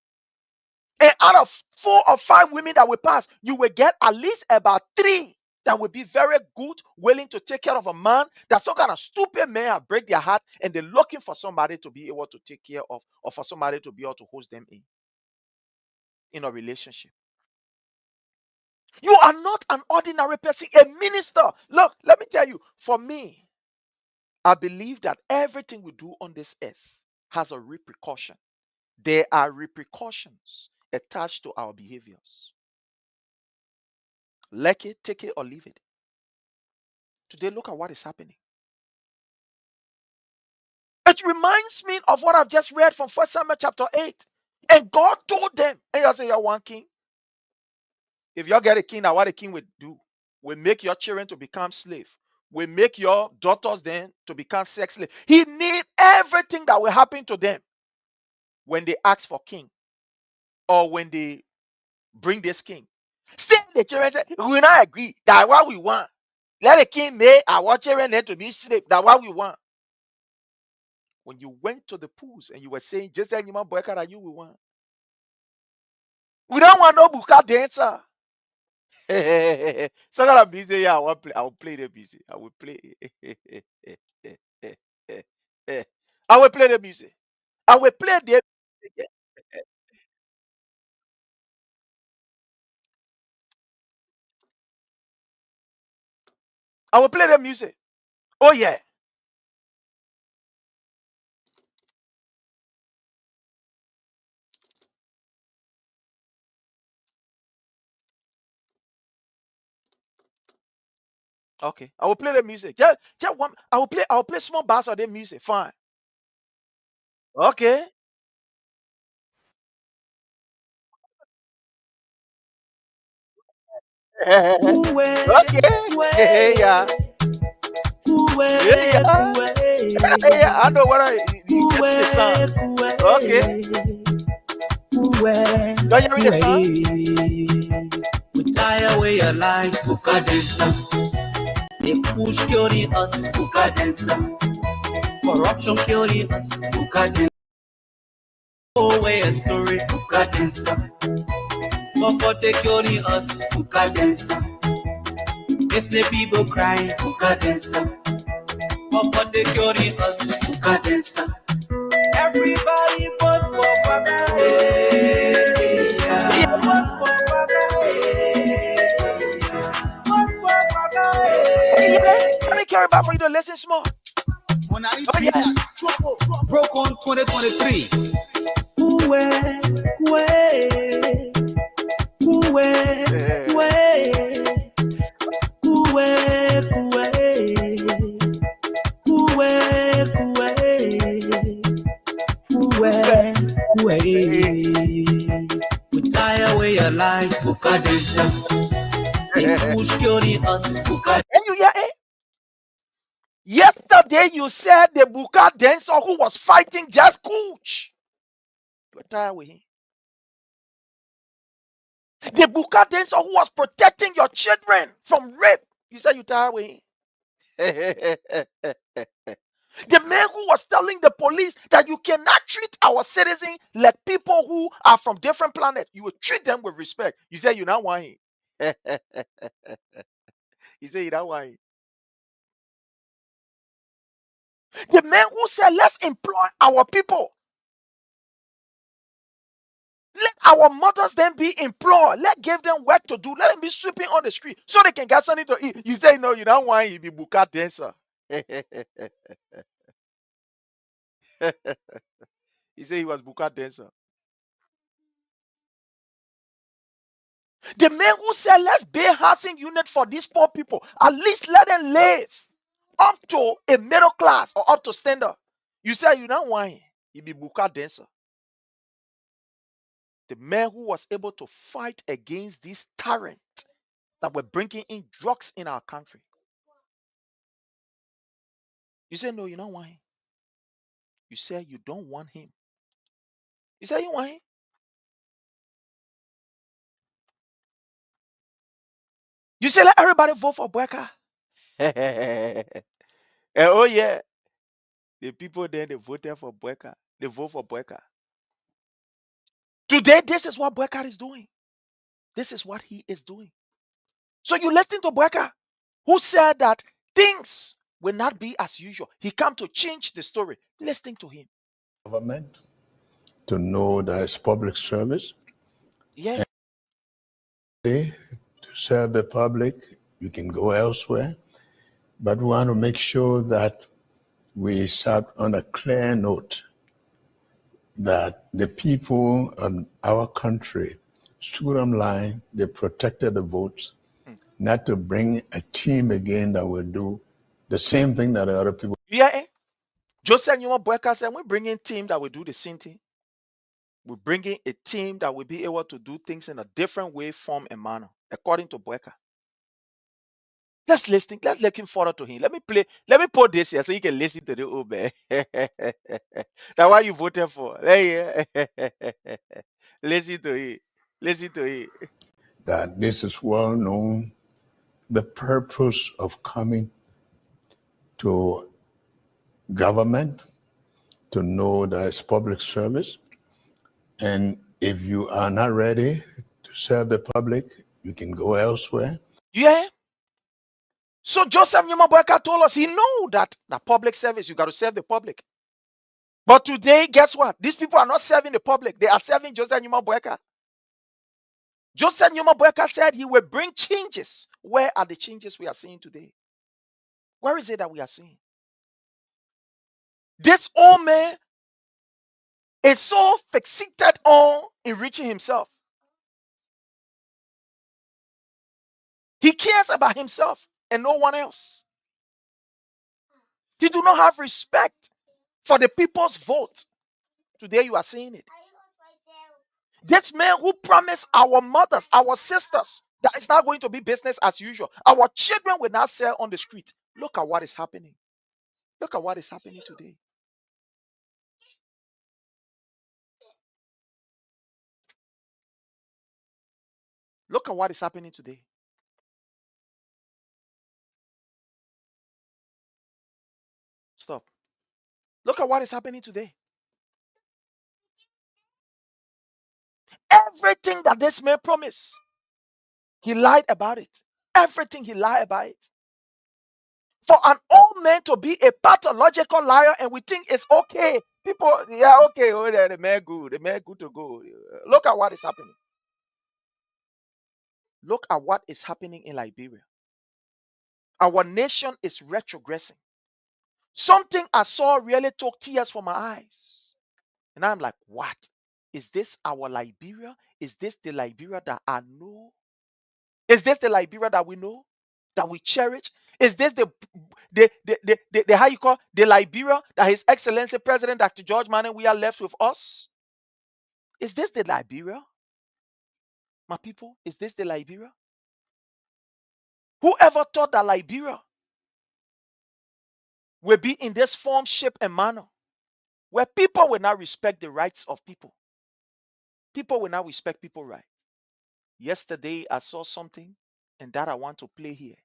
And out of 4 or 5 women that will pass, you will get at least about 3 that will be very good, willing to take care of a man. That some kind of stupid men have break their heart and they're looking for somebody to be able to take care of, or for somebody to be able to host them in a relationship. You are not an ordinary person, a minister. Look, let me tell you, for me, I believe that everything we do on this earth has a repercussion. There are repercussions attached to our behaviors. Like it, take it, or leave it. Today, look at what is happening. It reminds me of what I've just read from 1 Samuel chapter 8. And God told them, and you say you're one king. If you get a king, now what the king will do? Will make your children to become slaves. Will make your daughters then to become sex slaves. He need everything that will happen to them when they ask for king, or when they bring this king. Still, the children say, we will not agree. That's what we want. Let the king make our children then to be slaves. That's what we want. When you went to the pools and you were saying, just like Nyuma Boyka that you will want. We don't want no buka dancer. So that I'm busy. Yeah, I will play the music. I will play. I will play the music. I will play the music. I will play the music. Oh yeah. Okay. I will play the music. Just one. I will play small bars of the music. Fine. Okay. Okay. Yeah. Yeah. Yeah. I know what you get me the song. Okay. Don't you read the song? We tie away your life, Fukadesa. They push curing us, Fukadesa. Corruption curing us, Fukadesa. Away a story, Fukadesa. Comfort curing us, Fukadesa. Yes, the people crying, Fukadesa. Comfort curing us, Fukadesa. Everybody vote for Baba. Hey, yeah. Vote for Baba. Hey, vote for Baba. Hey, let me carry back for you to listen small. Oh yeah. Broke on 2023. We tie away your life, Fukadesa. They push curing us, Fukadesa. And you hear it? Yesterday you said the Buka dancer who was fighting just coach. You are tired with him. The Buka dancer who was protecting your children from rape. You said you tired with him. The man who was telling the police that you cannot treat our citizens like people who are from different planets. You will treat them with respect. You say you not want him. You say you don't want him. The man who said, let's employ our people. Let our mothers then be employed. Let give them work to do. Let them be sweeping on the street so they can get something to eat. You say no, you don't want him. Be Buka dancer. He said he was Buka dancer. The man who said, let's build housing unit for these poor people. At least let them live up to a middle class or up to standard. You say you don't want him. He be Buka dancer. The man who was able to fight against this tyrant that were bringing in drugs in our country. You say no, you don't want him. You say you don't want him. You say you want him. You say let everybody vote for Bweka. Oh yeah, the people there they voted for Bweka. They vote for Bweka. Today, this is what Bweka is doing. This is what he is doing. So you listen to Bweka, who said that things will not be as usual. He come to change the story. Listen to him. Government to know that it's public service. Yeah. To serve the public, you can go elsewhere. But we want to make sure that we start on a clear note that the people of our country stood on line, they protected the votes, not to bring a team again that will do the same thing that the other people. Yeah. Joseph Numa Bweka said, we're bringing a team that will do the same thing. We're bringing a team that will be able to do things in a different way, form, and manner, according to Bweka. Let's listen. Let's listen further to him. Let me put this here so you can listen to the old man. That's why you voted for. Hey, listen to it. Listen to it. That this is well known, the purpose of coming to government to know that it's public service. And if you are not ready to serve the public, you can go elsewhere. Yeah. So Joseph Numa Bweka told us he know that the public service, you got to serve the public. But today, guess what? These people are not serving the public. They are serving Joseph Numa Bweka. Joseph Numa Bweka said he will bring changes. Where are the changes we are seeing today? Where is it that we are seeing? This old man is so fixated on enriching himself. He cares about himself and no one else. He do not have respect for the people's vote. Today you are seeing it. This man who promised our mothers, our sisters, that it's not going to be business as usual. Our children will not sell on the street. Look at what is happening. Look at what is happening today. Look at what is happening today. Stop. Look at what is happening today. Everything that this man promised, he lied about it. Everything he lied about it. For an old man to be a pathological liar and we think it's okay. People, yeah, okay, oh, the man good. The man good to go. Look at what is happening. Look at what is happening in Liberia. Our nation is retrogressing. Something I saw really took tears from my eyes. And I'm like, what? Is this our Liberia? Is this the Liberia that I know? Is this the Liberia that we know? That we cherish? Is this the how you call the Liberia that His Excellency President Dr. George Manning we are left with us? Is this the Liberia? My people, is this the Liberia? Whoever thought that Liberia will be in this form, shape, and manner where people will not respect the rights of people? People will not respect people's rights. Yesterday, I saw something, and that I want to play here.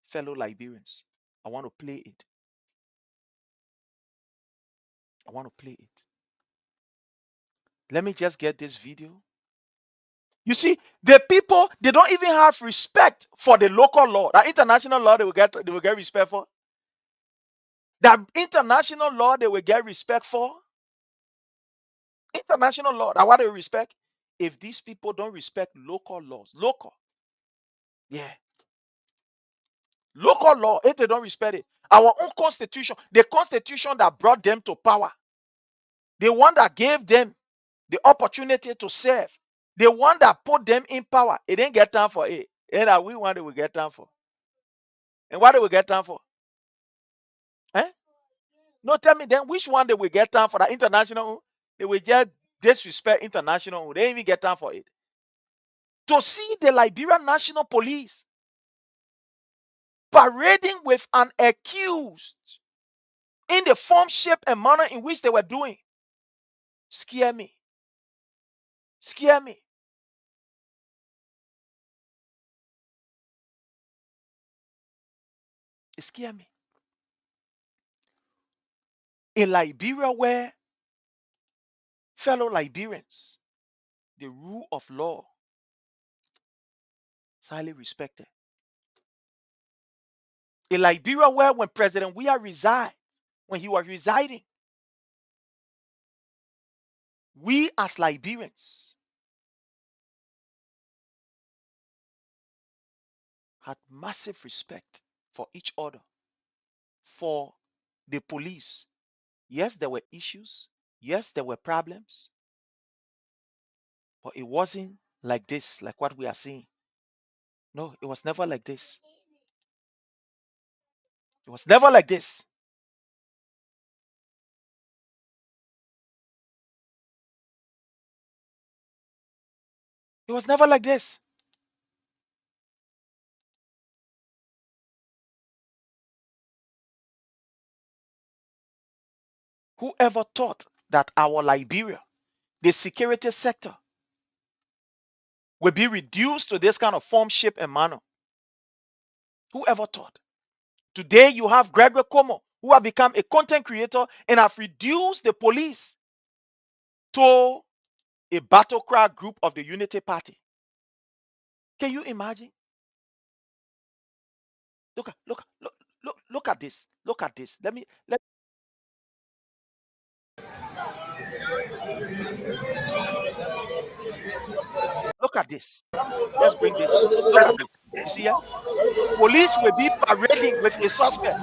Fellow Liberians, I want to play it. I want to play it. Let me just get this video. You see, the people, they don't even have respect for the local law. The international law they will get respect for. The international law they will get respect for. International law, that what they respect. If these people don't respect local laws, yeah, local law, if they don't respect it, our own constitution, the constitution that brought them to power, the one that gave them the opportunity to serve, the one that put them in power, it didn't get time for it. And that we want it, we get time for. And what do we get time for? Eh? No, tell me then which one they will get time for the international? They will just disrespect international. They didn't even get time for it. To see the Liberian National Police parading with an accused in the form, shape, and manner in which they were doing scare me. Scare me. It scare me. In Liberia, where fellow Liberians, the rule of law is highly respected. In Liberia, where when President Weah resigned, when he was residing, we as Liberians had massive respect for each other, for the police. Yes, there were issues. Yes, there were problems. But it wasn't like this, like what we are seeing. No, it was never like this. It was never like this. It was never like this. Whoever thought that our Liberia, the security sector, will be reduced to this kind of form, shape, and manner? Whoever thought? Today you have Gregory Como, who have become a content creator and have reduced the police to a battle cry group of the Unity Party. Can you imagine? Look at this. Look at this. Look at this. Let's bring this up. Look at this. You see here? Police will be parading with a suspect.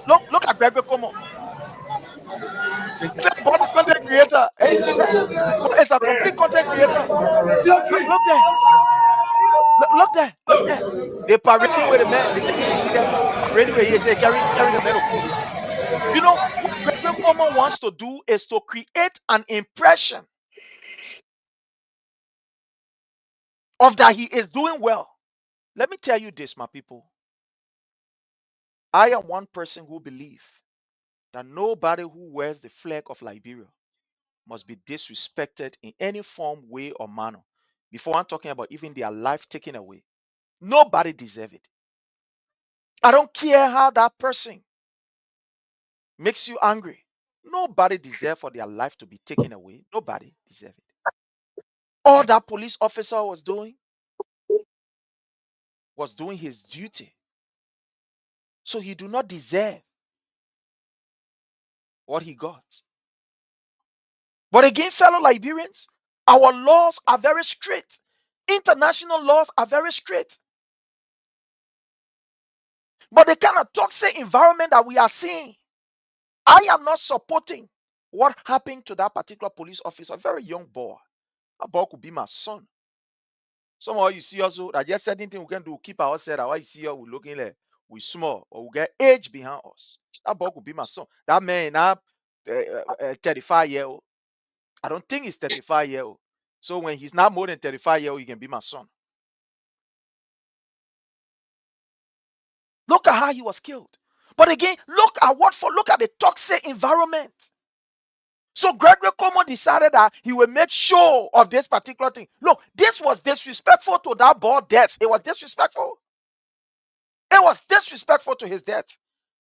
Look at Gregory Como. It's a body content creator. And you see that? It's a complete content creator. Look there. Look there. Look there. They're parading with a man. The thing is, you see that? Parading with he carrying the man of police. You know, what Gregory Como wants to do is to create an impression of that he is doing well. Let me tell you this, my people. I am one person who believes that nobody who wears the flag of Liberia must be disrespected in any form, way, or manner. Before I'm talking about even their life taken away. Nobody deserves it. I don't care how that person makes you angry. Nobody deserves for their life to be taken away. Nobody deserves it. All that police officer was doing his duty. So he do not deserve what he got. But again, fellow Liberians, our laws are very strict. International laws are very strict. But the kind of toxic environment that we are seeing, I am not supporting what happened to that particular police officer, a very young boy. That boy could be my son. Somehow you see also that just certain thing we can do, keep ourselves. That why you see us, we looking like we small or we get age behind us. That boy could be my son. That man now 35-year-old. I don't think he's 35-year-old. So when he's not more than 35-year-old, he can be my son. Look at how he was killed. But again, look at the toxic environment. So Gregory Como decided that he will make sure of this particular thing. Look, this was disrespectful to that boy death. It was disrespectful. It was disrespectful to his death.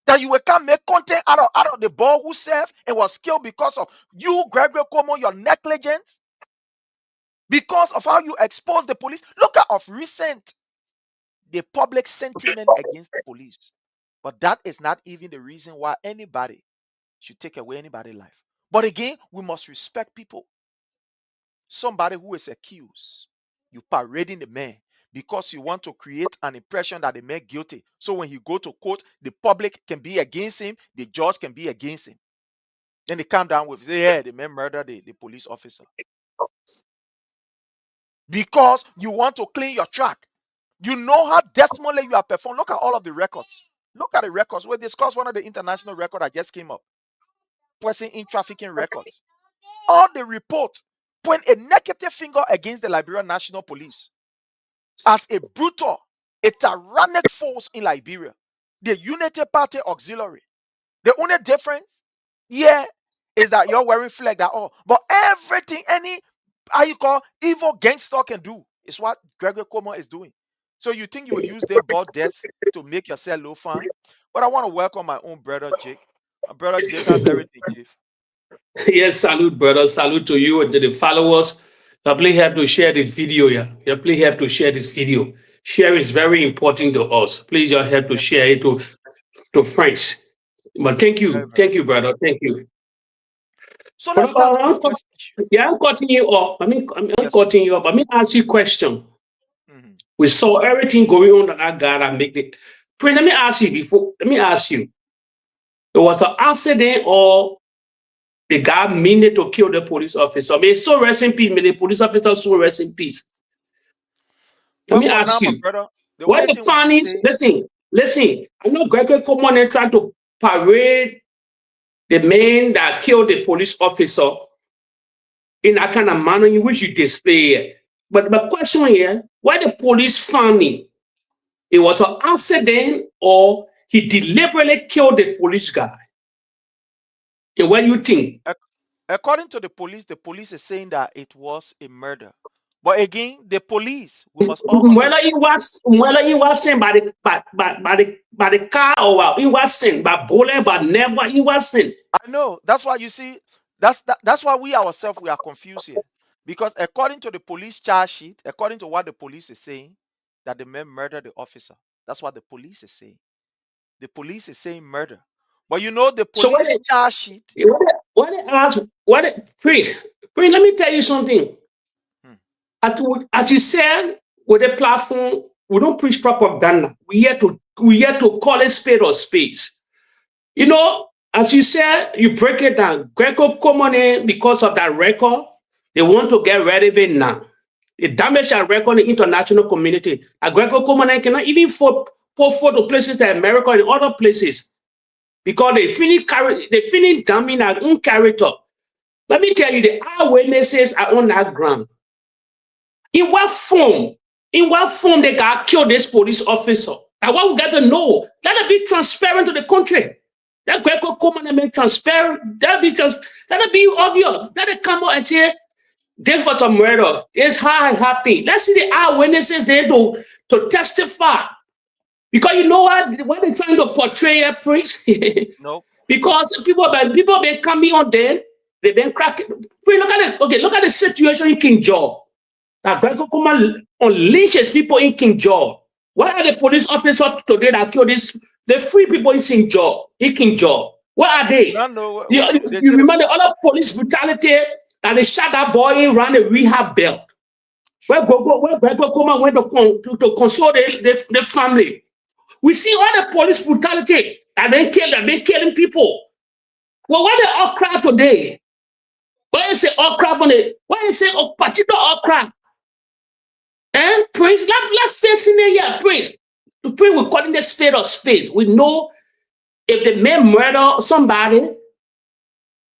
That you will come make content out of the boy who served and was killed because of you, Gregory Como, your negligence, because of how you exposed the police. Look at of recent the public sentiment against the police. But that is not even the reason why anybody should take away anybody's life. But again, we must respect people. Somebody who is accused, you parading the man because you want to create an impression that the man guilty. So when he go to court, the public can be against him, the judge can be against him. Then they come down with, say, yeah, the man murdered the police officer. Because you want to clean your track. You know how desperately you have performed. Look at all of the records. Look at the records. We discussed one of the international records that just came up. Person in trafficking records. All the reports point a negative finger against the Liberian National Police as a brutal, a tyrannic force in Liberia. The Unity Party auxiliary. The only difference here is that you're wearing flag that all. But everything any how you call evil gangster can do is what Gregory Como is doing. So you think you will use them about death to make yourself low fun? But I want to welcome my own brother Jake. My brother Jake has everything, Chief. Yes, salute, brother. Salute to you and to the followers. Please help to share this video. Yeah, please help to share this video. Share is very important to us. Please just help to share it to friends. But thank you, brother. Thank you. So let's start with the first issue. Yeah, I'm cutting you off. I'm cutting you off. Let me ask you a question. We saw everything going on that God and make it. Prince, let me ask you before. Let me ask you. It was an accident or the guy meant to kill the police officer? May so rest in peace. May the police officer so rest in peace. Let me ask you. What the findings? Listen. I know Gregory Coleman is trying to parade the man that killed the police officer in that kind of manner in which you display it. But the question here, why the police found him? It was an accident or he deliberately killed the police guy? And what do you think? According to the police is saying that it was a murder. But again, the police, we must all understand. Whether he was sent by the car or he was sent by bullet, but never he was sent. I know. That's why you see, that's why we ourselves we are confused here. Because according to the police charge sheet, according to what the police is saying, that the man murdered the officer. That's what the police is saying. The police is saying murder. But you know the police charge sheet. Please, let me tell you something. As you said, with the platform, we don't preach propaganda. We here to call it spade or spades. You know, as you said, you break it down. Greco Common, because of that record, they want to get rid of it now. It damaged our record in the international community. Greco Common cannot even put to places like America and other places because they finish damning our own character. Let me tell you, the eyewitnesses are on that ground. In what form they got killed this police officer? That's what we got to know. Let it be transparent to the country. That Greco Common and make transparent. Let it be obvious. Let it come out and say this was a murder. This how it happened. Let's see the eyewitnesses there to testify. Because you know what they're trying to portray a priest. No. Because people been coming on there, they've been cracking. Look at the situation in King George. That Greco Common unleashes people in King George. Why are the police officers today that killed the free people in King George? Where are they? You remember the other police brutality that they shot that boy around the rehab belt? Where Greco Common went to console the family. We see all the police brutality that they killing people. Well, why they all cry today? Why you say all cry on it? Why you say particular all cry? And Prince, let's face in here, Prince. The Prince, we're calling the spade of spades. We know if the man murder somebody,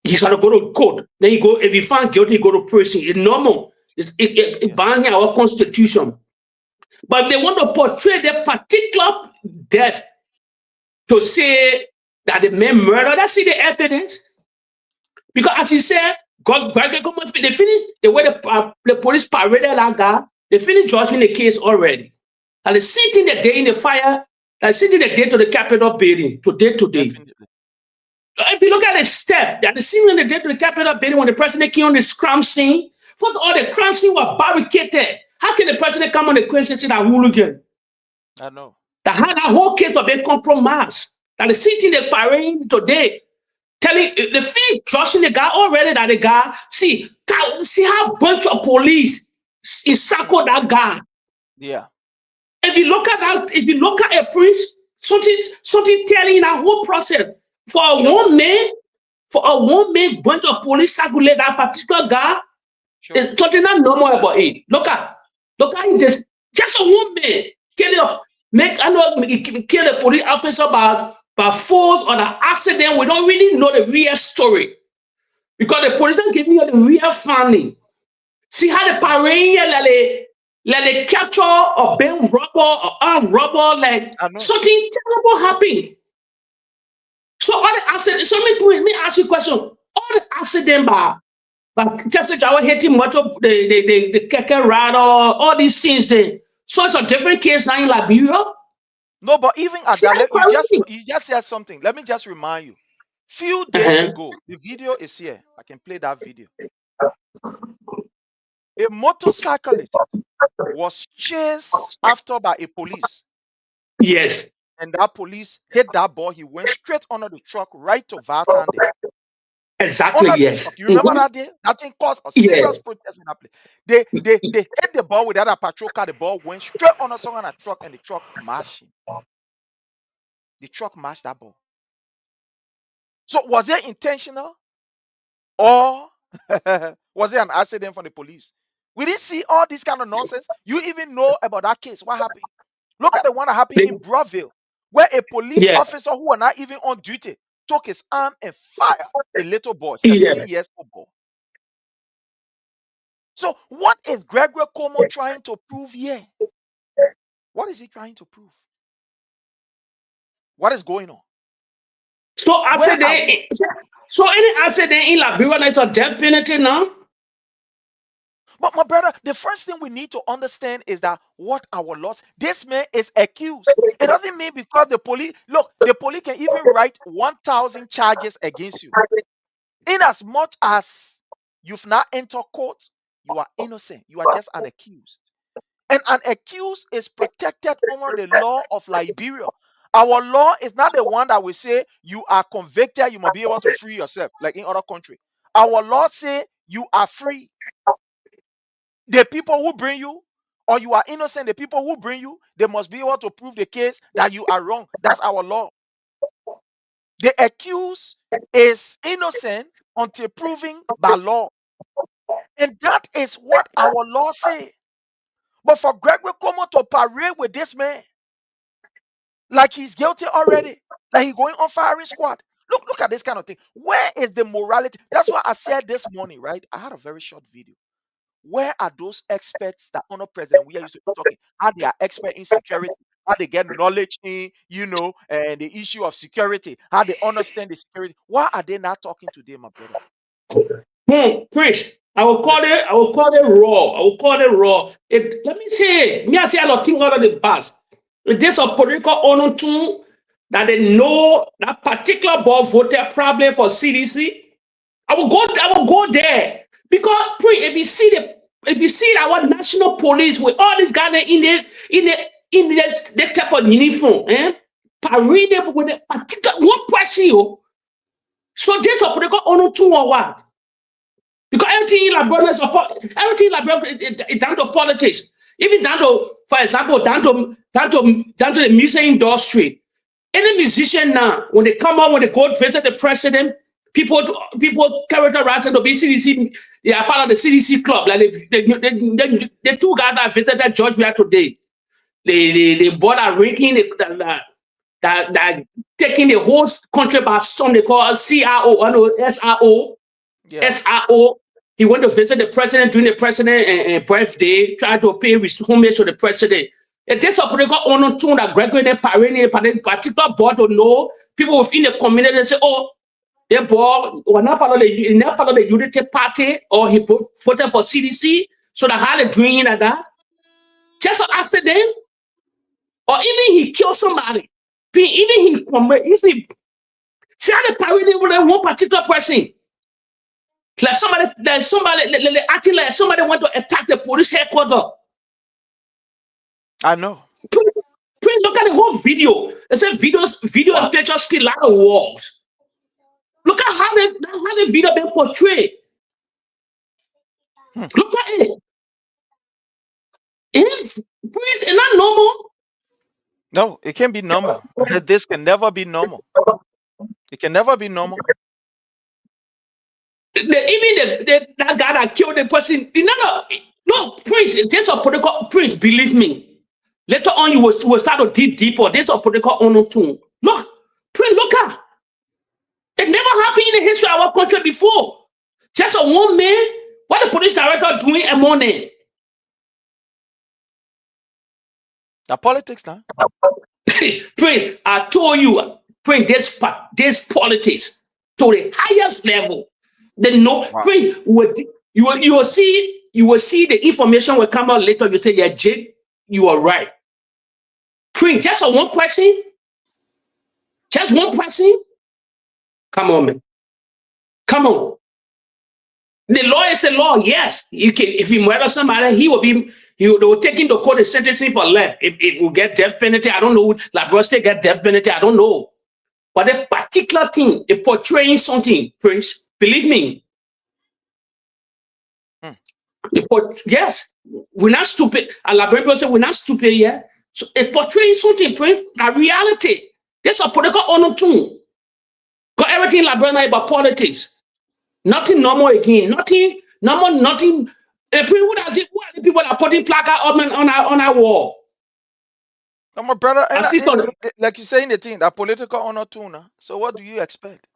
he's gonna go to court. Then he go, if he found guilty, he go to prison. It's normal. It bans our constitution. But they want to portray the particular death to say that the man murdered. Let's see the evidence. Because as you said, God, they finished the way the police paraded that guy, they finished judging the case already. And they sitting the day in the fire, like sitting the day to the Capitol building, today. Definitely. If you look at the step, they are sitting the day to the Capitol building when the president came on the crime scene. First of all, the crime scene was barricaded. How can the president come on the crime scene and say that hooligan? I know. That had that whole case of being compromised. That is sitting the parade today, telling the fee trusting the guy already that the guy see how bunch of police encircle that guy. Yeah. If you look at that, if you look at a prince, something telling that whole process for a one man bunch of police circulate that particular guy. There's something not normal about it. Look at it. Just a one man kill the police officer by force or the accident. We don't really know the real story because the police don't give you the real finding. See how the parade like they capture or bend rubber or arm rubber, like something terrible happened. So all the accident. So let me ask you a question. All the accident but just I was hitting motor, the keke rider, all these things. So it's a different case now in Liberia. No, but even at that, you just said something. Let me just remind you. Few days ago, the video is here. I can play that video. A motorcyclist was chased after by a police. Yes. And that police hit that boy. He went straight under the truck, right to Valtande. Exactly, yes. You remember that day? That thing caused a serious protest in that place. They hit the ball with that patrol car. The ball went straight on a truck, and the truck mashed him. The truck mashed that ball. So was it intentional, or was it an accident from the police? We didn't see all this kind of nonsense. You even know about that case. What happened? Look at the one that happened in Broadville, where a police officer who was not even on duty took his arm and fired a little boy, 17 years old boy. So what is Gregory Como trying to prove here? What is he trying to prove? What is going on? So any accident in Liberia is a death penalty now? But my brother, the first thing we need to understand is that what our laws, this man is accused. It doesn't mean because the police, look, the police can even write 1,000 charges against you. In as much as you've not entered court, you are innocent. You are just an accused. And an accused is protected under the law of Liberia. Our law is not the one that will say you are convicted, you must be able to free yourself, like in other countries. Our law say you are free. The people who bring you, or you are innocent, the people who bring you, they must be able to prove the case that you are wrong. That's our law. The accused is innocent until proven by law. And that is what our law says. But for Gregory Como to parade with this man, like he's guilty already, like he's going on firing squad. Look at this kind of thing. Where is the morality? That's what I said this morning, right? I had a very short video. Where are those experts that honor President we are used to talking? How they are expert in security, how they get knowledge in, and the issue of security, how they understand the security. Why are they not talking today, my brother? Prince, I will call it raw. Let me say, I say a lot of things out of the past. There's a political honor too that they know that particular ball voter problem for CDC. I will go there. Because if you see our national police with all these guys in the type of uniform, parade with a particular one person, so there's a political honor too or what? Because everything in Liberia is down to politics. Even down to, for example, down to the music industry. Any musician now, when they come out, when they go visit the president, people characterize it to be CDC. They are part of the CDC club. Like the two guys that visited George we are today. They bought a ranking that taking the whole country by storm. They call SRO. SRO. He went to visit the president during the president's birthday, tried to pay homage to the president. And there's a political honor too that Gregory and particular board to know people within the community say, oh, The boy was not part of the Unity Party, or he voted for CDC, so that had a dream like that. Just an accident, or even he killed somebody. Even he see the parody with one particular person. Like somebody acting like somebody want to attack the police headquarters. I know. Look at the whole video. It's a video and pictures still out of walls. Look at how the video been portrayed. Look at it. It's not normal. No, it can't be normal. This can never be normal. It can never be normal. That guy that killed the person, no, Prince, there's a political Prince, believe me. Later on, you will start to dig deeper. There's a political honor too. Look, Prince, look at it. Never happened in the history of our country before. Just a one man. What the police director doing a morning? The politics now. Prince, I told you, Prince, this politics to the highest level. Then no, wow. Prince, you will see the information will come out later. You say, yeah, Jake, you are right. Prince, just one person. Just one person. Come on, man. Come on. The law is the law. Yes, you can. If he murder somebody, they will take him to court and sentencing for life. If it will get death penalty, I don't know. Like State get death penalty, I don't know. But a particular thing, they portraying something, Prince. Believe me. Yes, we're not stupid. And Liberian said we're not stupid yet. So it portraying something, Prince. The reality. There's a political honor too. Got everything Liberian about politics. Nothing normal again. Nothing normal. Nothing. Who are the people that are putting placard on our wall? No, my brother. Like you saying the thing, that political honor too. Now. So what do you expect?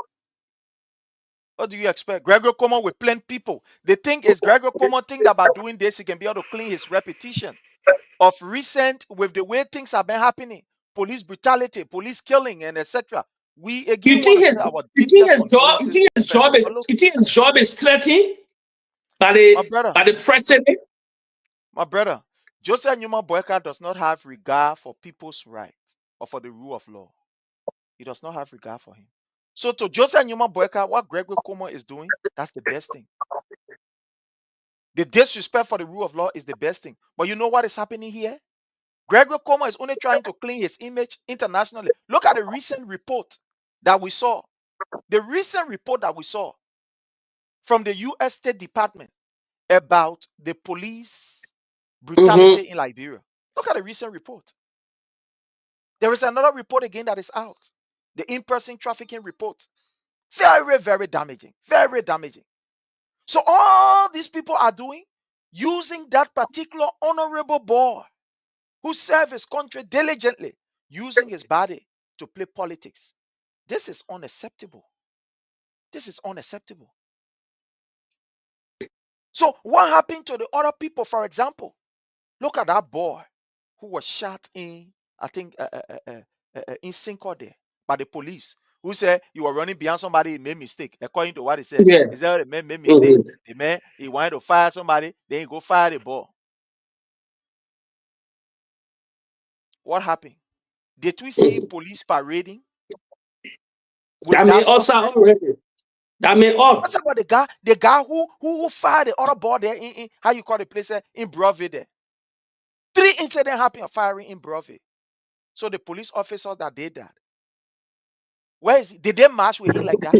What do you expect? Gregor Como with plenty people. The thing is, Gregor Como think about doing this, he can be able to clean his reputation. Of recent, with the way things have been happening, police brutality, police killing, and etc. We again want to say our deepest condolences. You think his job is threatened by the president? My brother, Joseph Newman Boyka does not have regard for people's rights or for the rule of law. He does not have regard for him. So to Joseph Newman Boyka, what Gregory Como is doing, that's the best thing. The disrespect for the rule of law is the best thing. But you know what is happening here? Gregory Como is only trying to clean his image internationally. Look at the recent report that we saw. The recent report that we saw from the U.S. State Department about the police brutality in Liberia. Look at the recent report. There is another report again that is out. The in-person trafficking report. Very, very damaging. Very damaging. So all these people are doing, using that particular honorable boy who served his country diligently, using his body to play politics. This is unacceptable. This is unacceptable. So what happened to the other people, for example? Look at that boy who was shot in, I think, in Cinco there by the police, who said you were running behind somebody, he made mistake. According to what he said, he said the man made mistake. The man, he wanted to fire somebody, then he go fire the ball. What happened? Did we see police parading? That may also already. That may all. What's about the guy who fired the other ball there in how you call the place in Broadway there? 3 incidents happened of firing in Broadway. So the police officer that did that, where is he? Did they march with him like that?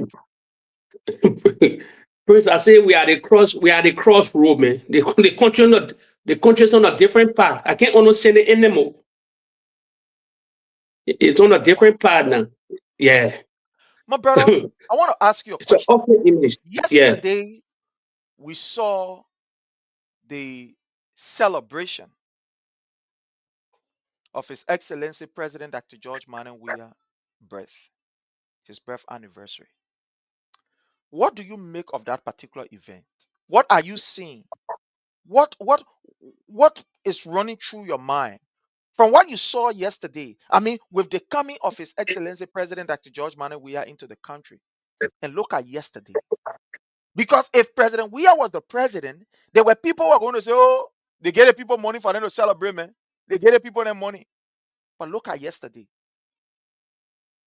Prince, I say we are the crossroad, man. The country's on a different path. I can't understand it anymore. It's on a different path now. Yeah. My brother, I want to ask you a question. Yesterday, we saw the celebration of His Excellency President Dr. George Manuel Weah's birth, his birth anniversary. What do you make of that particular event? What are you seeing? What is running through your mind from what you saw yesterday? I mean, with the coming of His Excellency President Dr. George Manuel Weah into the country, And look at yesterday. Because if President Weah was the president, there were people who were going to say, oh, they gave the people money for them to celebrate, man. They gave the people their money. But look at yesterday.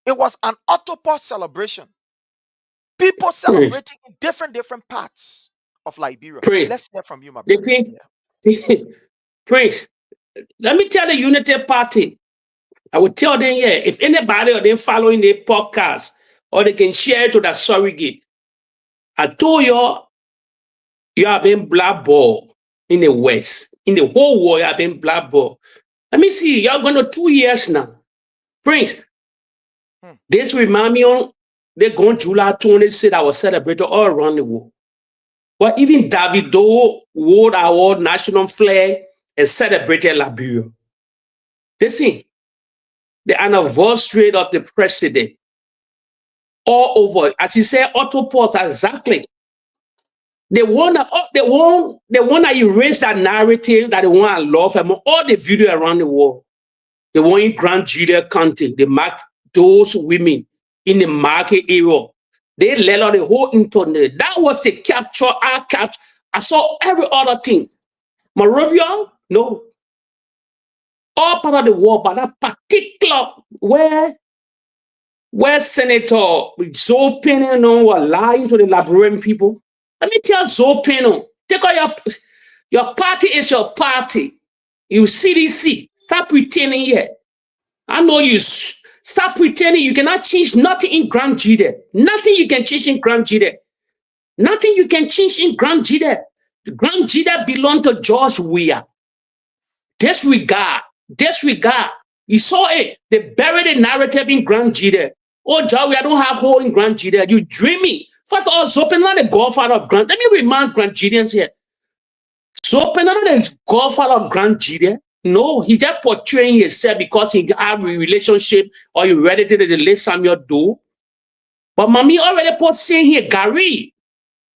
It was an autopause celebration. People celebrating in different parts of Liberia. Prince, Let's hear from you, my the brother. Prince, Prince, let me tell the Unity Party. I will tell them, yeah, if anybody or them following the podcast or they can share it to that surrogate. I told you have been blackballed in the West. In the whole world, you have been blackballed. Let me see, you're going to 2 years now. Prince, this remind me on, they're going July 26th, I was celebrated all around the world. Well, even Davido wore our national flag and celebrated Liberia. Listen, the anniversary of the president, all over, as you say, autopause, exactly. They want to erase that narrative that they want to love among all the video around the world. They want in Grand Julia County, they mark those women in the market area. They let out the whole internet. That was the capture, I capture. I saw every other thing. Moravia, no. All part of the world, but that particular where Senator Zoe Pennon was lying to the Liberian people. Let me tell Zoe Pennon, take all your party is your party. You CDC, stop pretending yet. I know you stop pretending you cannot change nothing in Grand Judah. Nothing you can change in Grand Judah. Nothing you can change in Grand Judah. The Grand Judah belonged to George Weah. Disregard. You saw it. They buried the narrative in Grand Judah. Oh, George Weah don't have hole in Grand Judah. You dreaming. First of all, Zopen not the godfather of Grand. Let me remind Grand Judeans here. Zopen not the godfather of Grand Judah. No, he just portraying himself because he have a relationship or he related to the late Samuel Doe. But mommy already put saying here, Gary.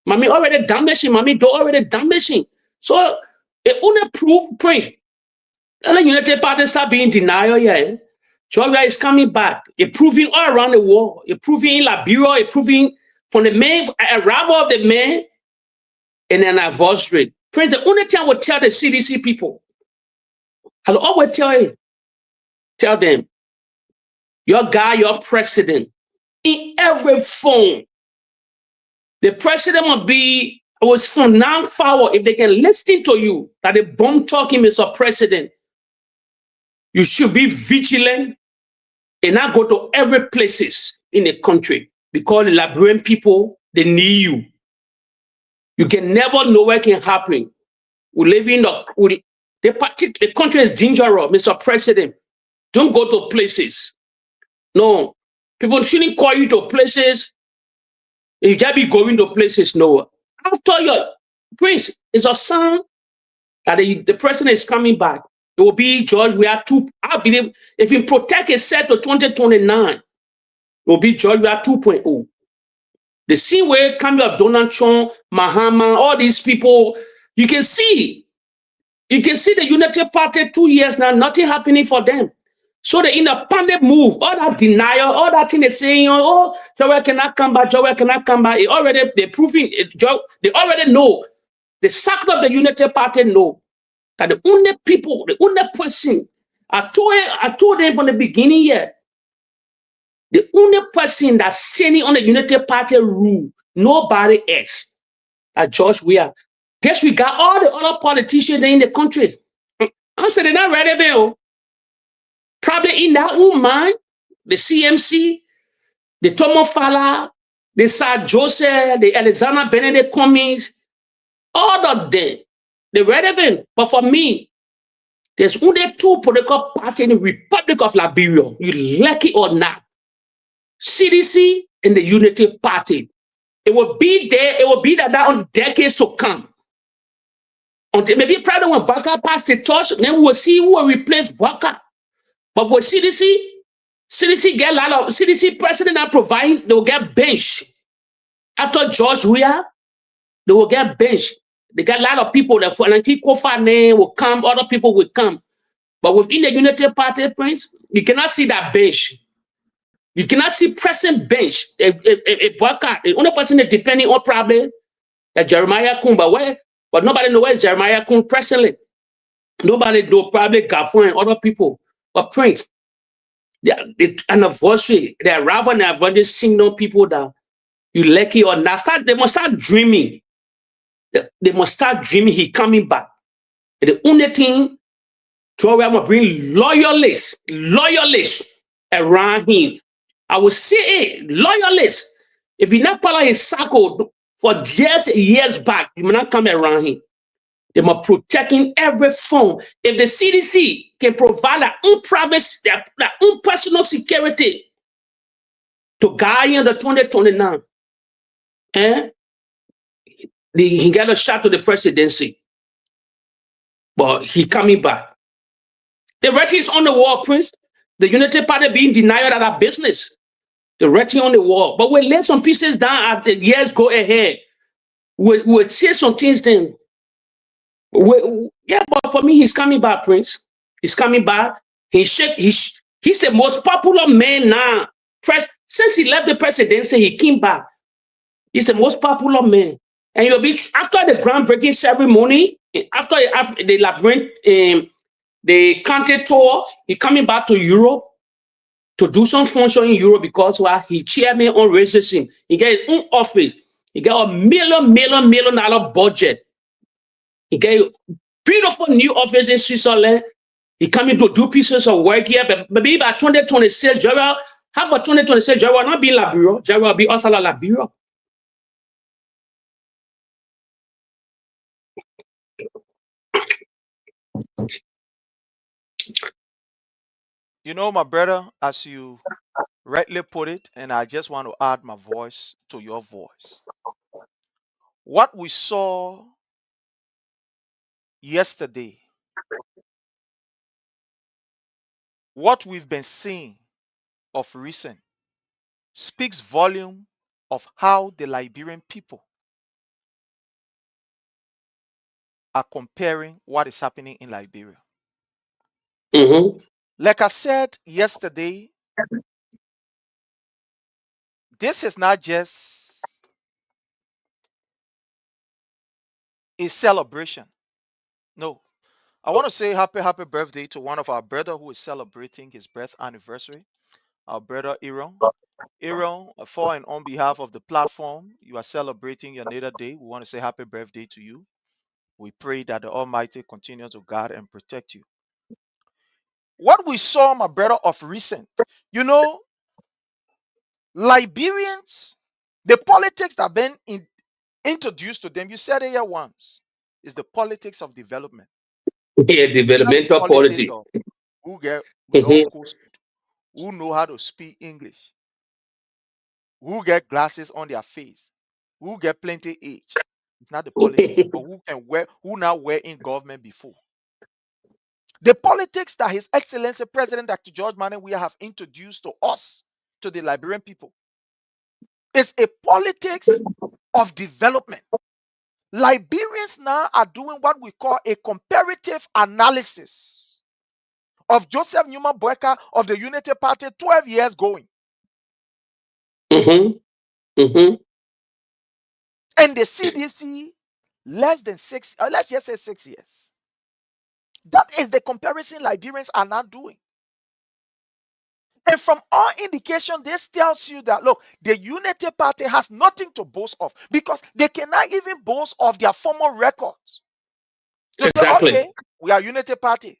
Mommy already damaging. Mommy Doe already damaging. So it only proof point. And the United Party start being denial here. Georgia is coming back. It proving all around the world. It proving in Liberia. It proving from the main arrival of the man and an anniversary. Friends, the only thing I would tell the CDC people, I'll always tell them, your guy, your president, in every phone, the president will be, was from now forward, if they can listen to you, that the bomb talking, Mr. President, you should be vigilant and not go to every places in the country because the Liberian people, they need you. You can never know what can happen. We live in the country is dangerous, Mr. President. Don't go to places. No, people shouldn't call you to places. You can't be going to places. No. After your Prince, it's a sign that the president is coming back. It will be George. We are two. I believe if he protect himself to 2029, it will be George. We are 2.0. The same way coming of Donald Trump, Mahama, all these people, you can see the United Party 2 years now, nothing happening for them. So the independent move, all that denial, all that thing they're saying, oh, Joel cannot come back, Joel cannot come back. They're proving it. They already know. The circle of the United Party know that the only people, the only person, I told them from the beginning here, the only person that's standing on the United Party rule, nobody else, are George Weah. Disregard all the other politicians in the country. I said they're not relevant. Probably in that own mind, the CMC, the Tomo Fala, the Sir Joseph, the Alexander Benedict Cummings, all of them, they're relevant. But for me, there's only two political parties in the Republic of Liberia, you like it or not. CDC and the Unity Party. It will be there, it will be that on decades to come. Until maybe probably when Baka pass the torch, then we will see who will replace Baka. But for CDC get a lot of CDC president that provide, they will get bench. After George Weah, they will get bench. They got a lot of people that for like Kofa name will come, other people will come. But within the United Party, Prince, you cannot see that bench. You cannot see pressing bench. A worker, the only person that depending on probably Jeremiah Kumba. Where, but nobody knows where Jeremiah Kumba presently. Nobody know probably Gaffron and other people. But Prince, they anniversary, they arrive on the anniversary, sing on people that you lucky or not. They must start dreaming. They must start dreaming he coming back. And the only thing, so we must bring loyalists around him. I will say, loyalists. If he not part of his circle for years back, you may not come around him. They must protecting every phone. If the CDC can provide their own privacy, their own personal security to guide in the 2029, he got a shot to the presidency. But he coming back. The writing is on the wall, Prince. The Unity Party being denied at our business. The writing on the wall. But we'll lay some pieces down as the years go ahead. We'll say some things then. Yeah, but for me, he's coming back, Prince. He's coming back. He's the most popular man now. Since he left the presidency, he came back. He's the most popular man. And you'll be after the groundbreaking ceremony, after the labyrinth, the country tour, he coming back to Europe to do some function in Europe because he chairman on racism. He got his own office. He got $1 million budget. He got a beautiful new office in Switzerland. He coming to do pieces of work here, but maybe by 2026, Jerry, half of 2026, Jerry will not be Liberia. Jerry will be also Liberia. You know, my brother, as you rightly put it, and I just want to add my voice to your voice. What we saw yesterday, what we've been seeing of recent, speaks volume of how the Liberian people are comparing what is happening in Liberia. Mm-hmm. Like I said yesterday, this is not just a celebration. No. I want to say happy birthday to one of our brother who is celebrating his birth anniversary, our brother Aaron. Aaron, for and on behalf of the platform, you are celebrating your natal day. We want to say happy birthday to you. We pray that the Almighty continue to guard and protect you. What we saw, my brother, of recent, you know, Liberians, the politics that have been introduced to them, you said it here once, is the politics of development. Yeah, developmental Politics politics. of who get law school, who know how to speak English, who get glasses on their face, who get plenty age. It's not the politics, but who now were in government before. The politics that His Excellency President Dr. George Manneh have introduced to us, to the Liberian people, is a politics of development. Liberians now are doing what we call a comparative analysis of Joseph Newman Boyka of the Unity Party 12 years going. Mm-hmm. Mm-hmm. And the CDC less than 6, let's just say 6 years. That is the comparison Liberians are now doing. And from all indication, this tells you that, look, the Unity Party has nothing to boast of because they cannot even boast of their former records. They Exactly. say, okay, we are Unity Party.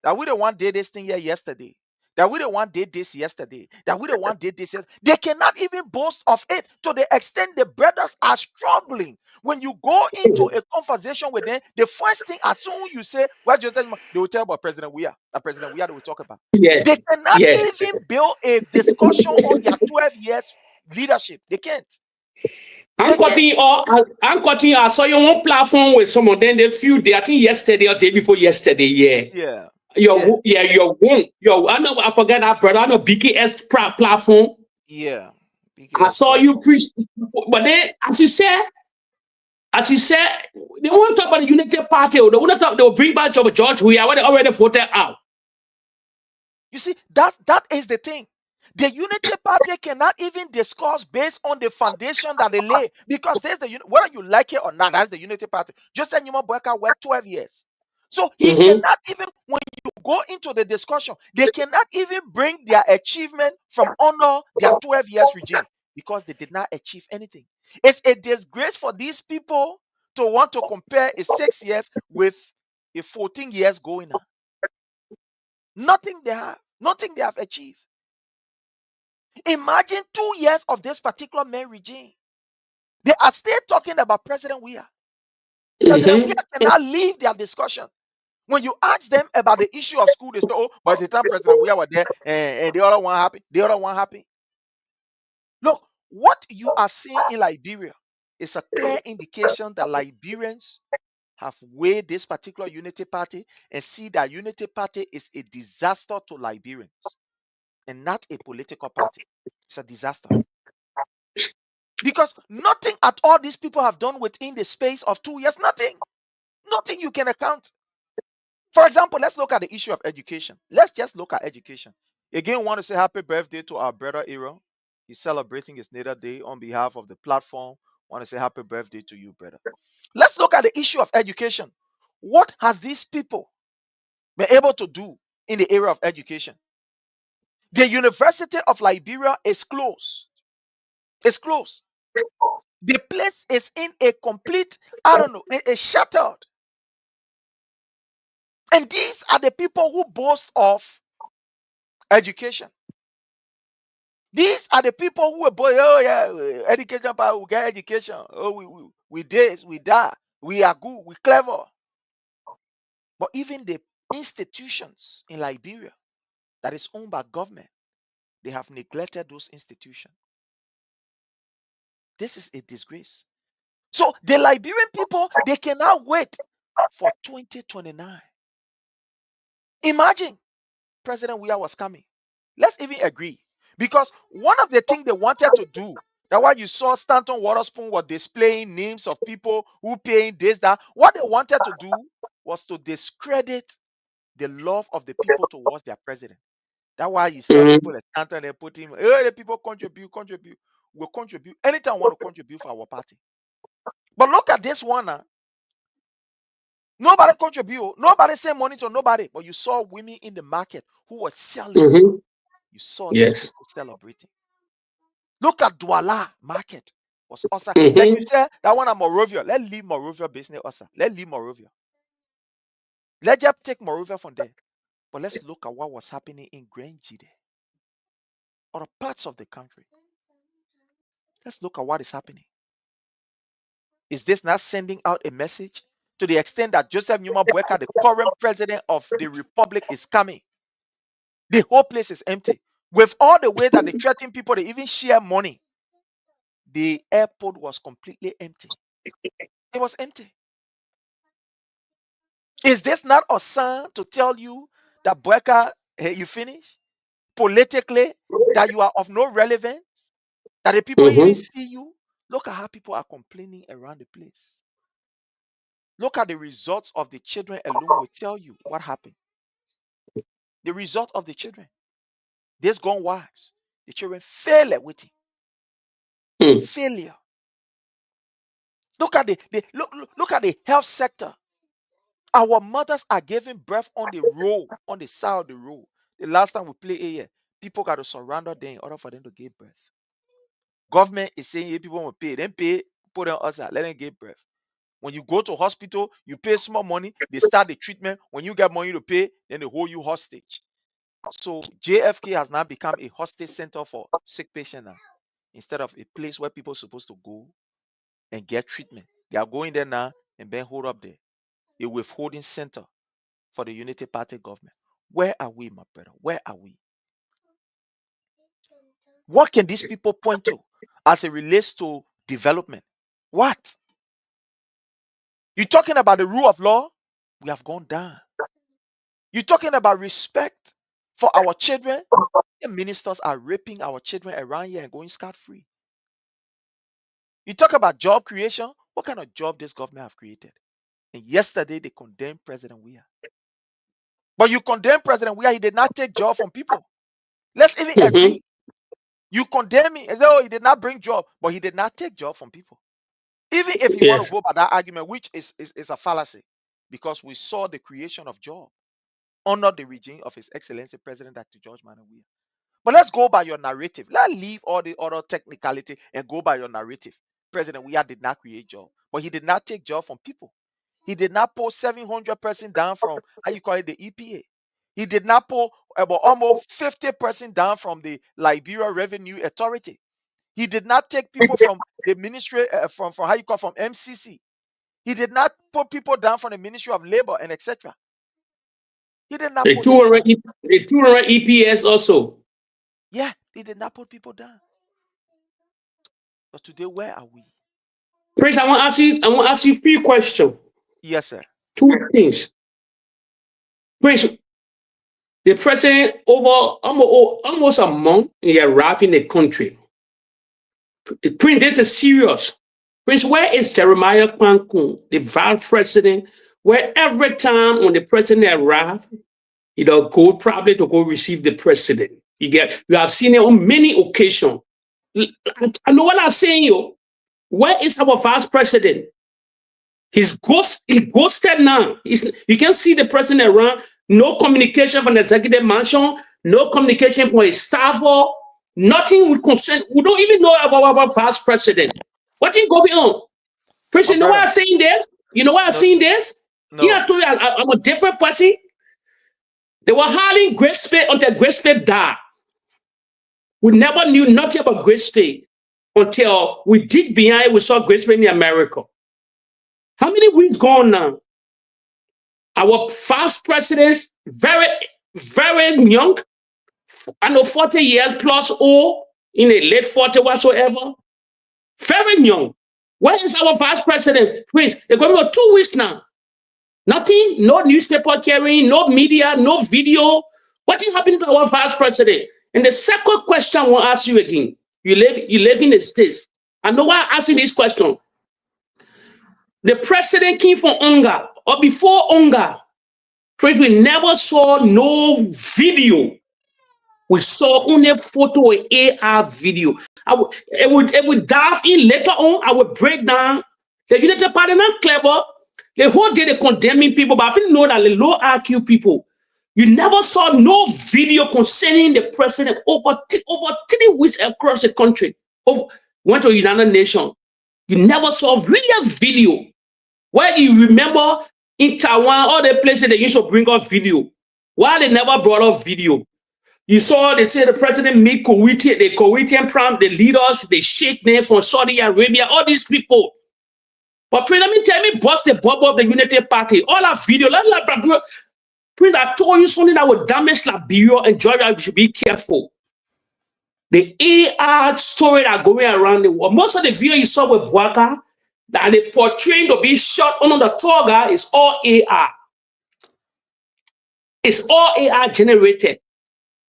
That we the one did this thing here yesterday. That we the one did this yesterday. That we the one did this yesterday. They cannot even boast of it to the extent the brothers are struggling. When you go into a conversation with them, the first thing, as soon as you say, well, just they will tell about President We Are. President We Are, they will talk about. Yes. They cannot Yes. even build a discussion on their 12 years leadership. They can't. I'm cutting you all. I saw you on one platform with some of them. They few day, I think yesterday or day before yesterday. Yeah. I know. I forgot that, brother. I know BKS platform. Yeah. I saw you preach, but then, as you said, they won't talk about the Unity Party. Or they won't talk. They will bring back George. We are already voted out. You see, that is the thing. The Unity Party cannot even discuss based on the foundation that they lay, because there's whether you like it or not, that's the Unity Party. Joseph Newman Boyka worked 12 years. So he cannot even, when you go into the discussion, they cannot even bring their achievement from honor their 12 years regime, because they did not achieve anything. It's a disgrace for these people to want to compare a 6 years with a 14 years going on. Nothing they have achieved. Imagine 2 years of this particular man regime. They are still talking about President Weah. President Weah cannot leave their discussion. When you ask them about the issue of school, they say, oh, by the time President Weah was there, and the other one happy. The other one happy. Look, what you are seeing in Liberia is a clear indication that Liberians have weighed this particular Unity Party and see that Unity Party is a disaster to Liberians and not a political party. It's a disaster. Because nothing at all these people have done within the space of 2 years. Nothing you can account. For example, let's look at the issue of education. Let's just look at education. Again, want to say happy birthday to our brother Aaron. He's celebrating his natal day on behalf of the platform. Want to say happy birthday to you, brother. Let's look at the issue of education. What has these people been able to do in the area of education? The University of Liberia is closed. It's closed. The place is in a complete, a shattered. And these are the people who boast of education. These are the people who are boy, oh yeah, education, we get education. Oh, we this, we that, we are good, we clever. But even the institutions in Liberia that is owned by government, they have neglected those institutions. This is a disgrace. So the Liberian people, they cannot wait for 2029. Imagine President Weah was coming. Let's even agree. Because one of the things they wanted to do, that why you saw Stanton Waterspoon was displaying names of people who paying this, that. What they wanted to do was to discredit the love of the people towards their president. That's why you saw people like Stanton, they put him, hey, the people contribute. We'll contribute. Anytime we want to contribute for our party. But look at this one now. Nobody contribute. Nobody send money to nobody. But you saw women in the market who were selling. You saw these people celebrating. Look at Douala market. Was also like you said, that one at Morovia. Let's leave Morovia business also. Let's leave Morovia. Let's just take Morovia from there. But let's look at what was happening in Grand Jide or parts of the country. Let's look at what is happening. Is this not sending out a message to the extent that Joseph Newman Boyka, the current president of the republic, is coming? The whole place is empty. With all the way that they threaten people, they even share money. The airport was completely empty. It was empty. Is this not a sign to tell you that Boyka, hey, you finish? Politically, that you are of no relevance? That the people even see you? Look at how people are complaining around the place. Look at the results of the children alone will tell you what happened. The result of the children. This gone wise. The children fail at waiting. Failure. Look at look at the health sector. Our mothers are giving birth on the road, on the side of the road. The last time we played here, people got to surrender them in order for them to give birth. Government is saying, hey, people will pay. Then pay, put them outside, let them give birth. When you go to hospital, you pay small money, they start the treatment. When you get money to pay, then they hold you hostage. So JFK has now become a hostage center for sick patients now, instead of a place where people are supposed to go and get treatment. They are going there now and being hold up there. A withholding center for the Unity Party government. Where are we, my brother? Where are we? What can these people point to as it relates to development? What? You're talking about the rule of law? We have gone down. You're talking about respect for our children? The ministers are raping our children around here and going scot-free. You talk about job creation? What kind of job this government have created? And yesterday they condemned President Weah. But you condemn President Weah, he did not take job from people. Let's even agree. You condemn me and say, oh, he did not bring job, but he did not take job from people. Even if you want to Yes. go by that argument, which is a fallacy, because we saw the creation of job under the regime of His Excellency President Dr. George Manawiya. But let's go by your narrative. Let's leave all the other technicality and go by your narrative. President Weah did not create job, but he did not take job from people. He did not pull 700% down from, how you call it, the EPA. He did not pull about almost 50% down from the Liberia Revenue Authority. He did not take people from the ministry, from how you call, from MCC. He did not put people down from the Ministry of Labor and etc. He did not The put them 200 down. the 200 EPS also. Yeah, he did not put people down. But today, where are we? Prince, I want to ask you a few questions. Yes, sir. Two things. Prince, the president over almost a month he arrived in the country. Prince, this is serious. Prince, where is Jeremiah Kwankun, the vice president, where every time when the president arrived, he'll go probably to go receive the president. You have seen it on many occasions. I know what I'm saying, yo. Where is our vice president? He ghosted now. You can see the president around. No communication from the executive mansion. No communication from his staff. Nothing would concern. We don't even know about our vice president. What is going on? President, you know why I'm saying this? You know why I'm saying this? No. You know, I told you I'm a different person. They were hiding Grace Spade until Grace Spade died. We never knew nothing about Grace Spade until we dig behind it. We saw Grace Spade in America. How many weeks gone now? Our vice presidents, very, very young. I know 40 years plus old, in the late 40 whatsoever. Very young. Where is our vice president? Please, they're going for 2 weeks now. Nothing, no newspaper carrying, no media, no video. What is happening to our vice president? And the second question I want to ask you again. You live in the States. I know why I'm asking this question. The president came from Onga, or before Onga. Praise, we never saw no video. We saw only photo and AR video. It would dive in later on. I would break down. The United Party not clever. The whole day they're condemning people, but I think know that the low IQ people, you never saw no video concerning the president over 3 weeks across the country. Went to the United Nations. You never saw real video. Why do you remember in Taiwan, all the places they used to bring up video? Why they never brought up video? You saw they say the president meet Kuwaiti, the Kuwaitian prime, the leaders, they shake them from Saudi Arabia, all these people. But Prince, tell me, bust the bubble of the Unity Party. All our video, Prince, I told you something that would damage Liberia and Georgia. You should be careful. The AR story that going around the world. Most of the video you saw with Bwaka, that they portraying to be shot under the toga is all AR. It's all AR generated.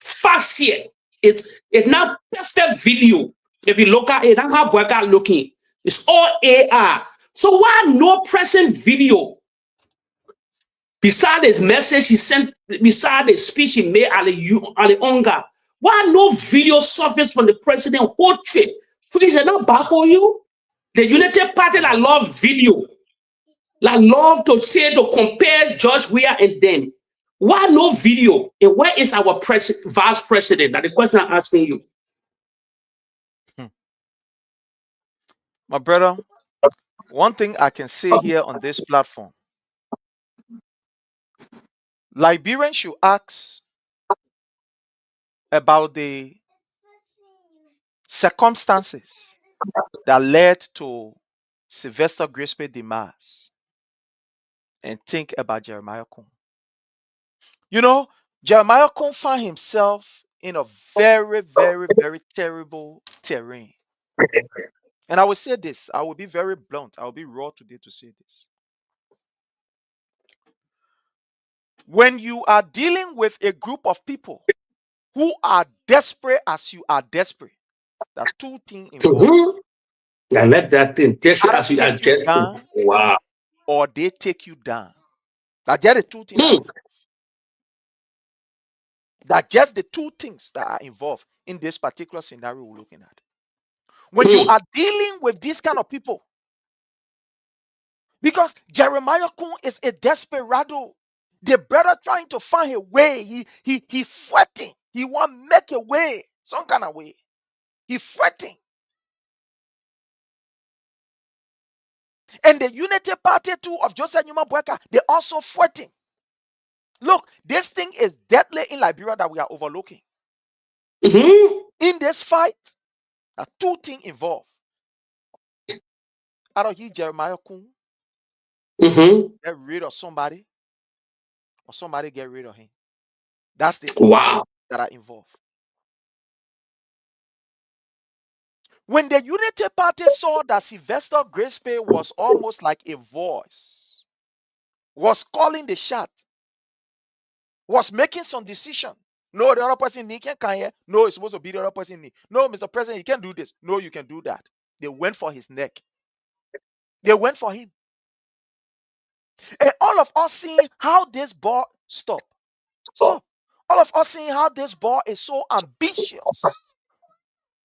Facts here. It's not perfect video. If you look at it, that's how Bwaka looking. It's all AR. So why no present video? Beside his message he sent, beside the speech he made at the Onga, why no video surface from the president whole trip? Please, is not bad for you? The United Party that love video, that love to say, to compare George Weah and then. Why no video? And where is our vice president? That's the question I'm asking you. My brother, one thing I can say here on this platform, Liberians should ask about the circumstances that led to Sylvester Grace Spade's demise and think about Jeremiah Kun. You know, Jeremiah Kun found himself in a very, very, very terrible terrain. And I will say this, I will be very blunt, I will be raw today to say this. When you are dealing with a group of people who are desperate as you are desperate, there are 2 things involved. I let that thing Either take you down, wow, or they take you down. That there are the 2 things that are involved. That's just the 2 things that are involved. in this particular scenario we're looking at. When you are dealing with these kind of people, because Jeremiah Kun is a desperado. The brother trying to find a way. He fighting. He want to make a way, some kind of way. He fighting. And the Unity Party too of Joseph Numa Boyka, they also fighting. Look, this thing is deadly in Liberia that we are overlooking. In this fight, there are two things involved. Out of you, Jeremiah Kun, get rid of somebody, or somebody get rid of him. That's the two things that are involved. When the Unity Party saw that Sylvester Grispe was almost like a voice, was calling the shot, was making some decision. No, the other person can't come here. No, it's supposed to be the other person. No, Mr. President, you can't do this. No, you can do that. They went for his neck. They went for him. And all of us seeing how this boy stop. All of us seeing how this boy is so ambitious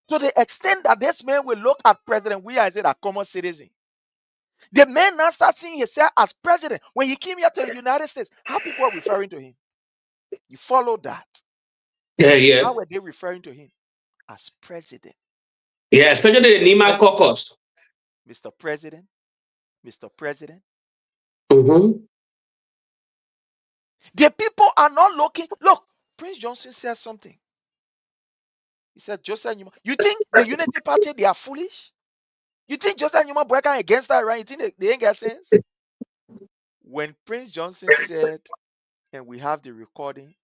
to the extent that this man will look at President we as a common citizen. The man now starts seeing himself as president. When he came here to the United States, how people are referring to him? You follow that. Yeah. How were they referring to him? As president. Yeah, especially the Nima caucus. Mr. President. Mr. President. Mm-hmm. The people are not looking. Look, Prince Johnson said something. He said, Joseph Numa. You think the Unity Party, they are foolish? You think Joseph Numa working against that, right? You think they ain't got sense? When Prince Johnson said, and we have the recording,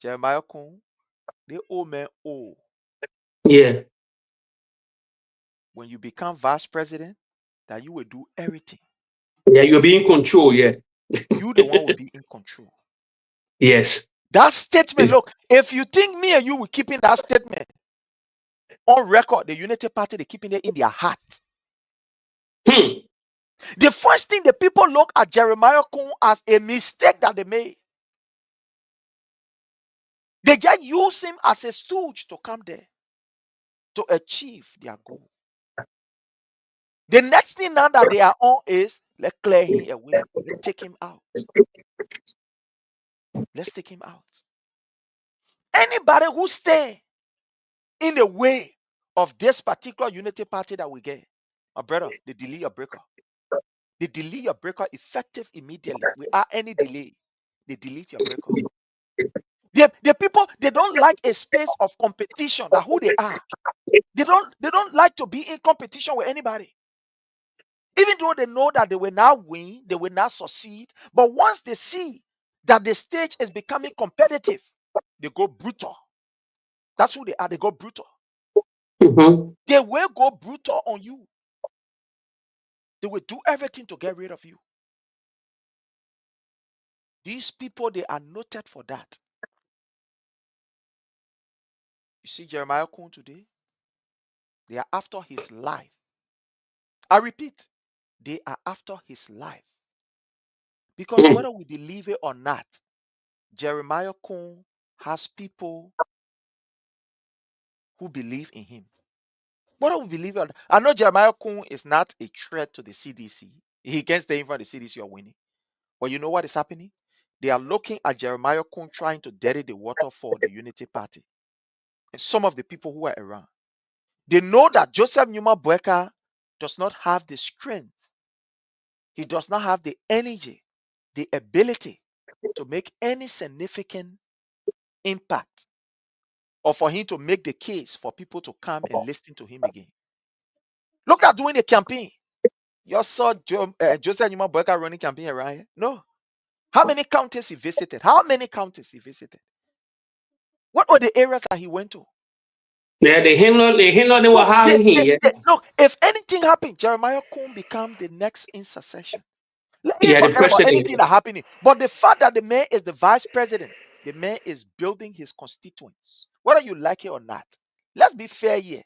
Jeremiah Kun, the old man, Yeah. when you become vice president, that you will do everything. Yeah, you'll be in control, yeah. You the one will be in control. Yes. That statement, look, if you think me and you will keep in that statement on record, the Unity Party, they're keeping it in their heart. The first thing the people look at Jeremiah Kun as a mistake that they made. They just use him as a stooge to come there to achieve their goal. The next thing now that they are on is let's clear him away. Let's take him out. Let's take him out. Anybody who stay in the way of this particular Unity Party that we get, my brother, they delay your breaker. They delete your breaker effective immediately. Without any delay, they delete your breaker. The people, they don't like a space of competition. That who they are. They don't like to be in competition with anybody. Even though they know that they will not win, they will not succeed. But once they see that the stage is becoming competitive, they go brutal. That's who they are. They go brutal. They will go brutal on you. They will do everything to get rid of you. These people, they are noted for that. You see Jeremiah Kun today? They are after his life. I repeat, they are after his life. Because whether we believe it or not, Jeremiah Kun has people who believe in him. Whether we believe it or not, I know Jeremiah Kun is not a threat to the CDC. He can stay in front of the CDC or winning. But you know what is happening? They are looking at Jeremiah Kun trying to dirty the water for the Unity Party. And some of the people who are around. They know that Joseph Numa Boyka does not have the strength. He does not have the energy, the ability to make any significant impact or for him to make the case for people to come and listen to him again. Look at doing a campaign. You saw Joseph Numa Boyka running campaign around here? No. How many counties he visited? How many counties he visited? What were the areas that he went to? Yeah, they were having here. Look, if anything happened, Jeremiah Kun become the next in succession. Let me Yeah, the forget about president. anything that happening. But the fact that the man is the vice president, the man is building his constituents, whether you like it or not. Let's be fair here.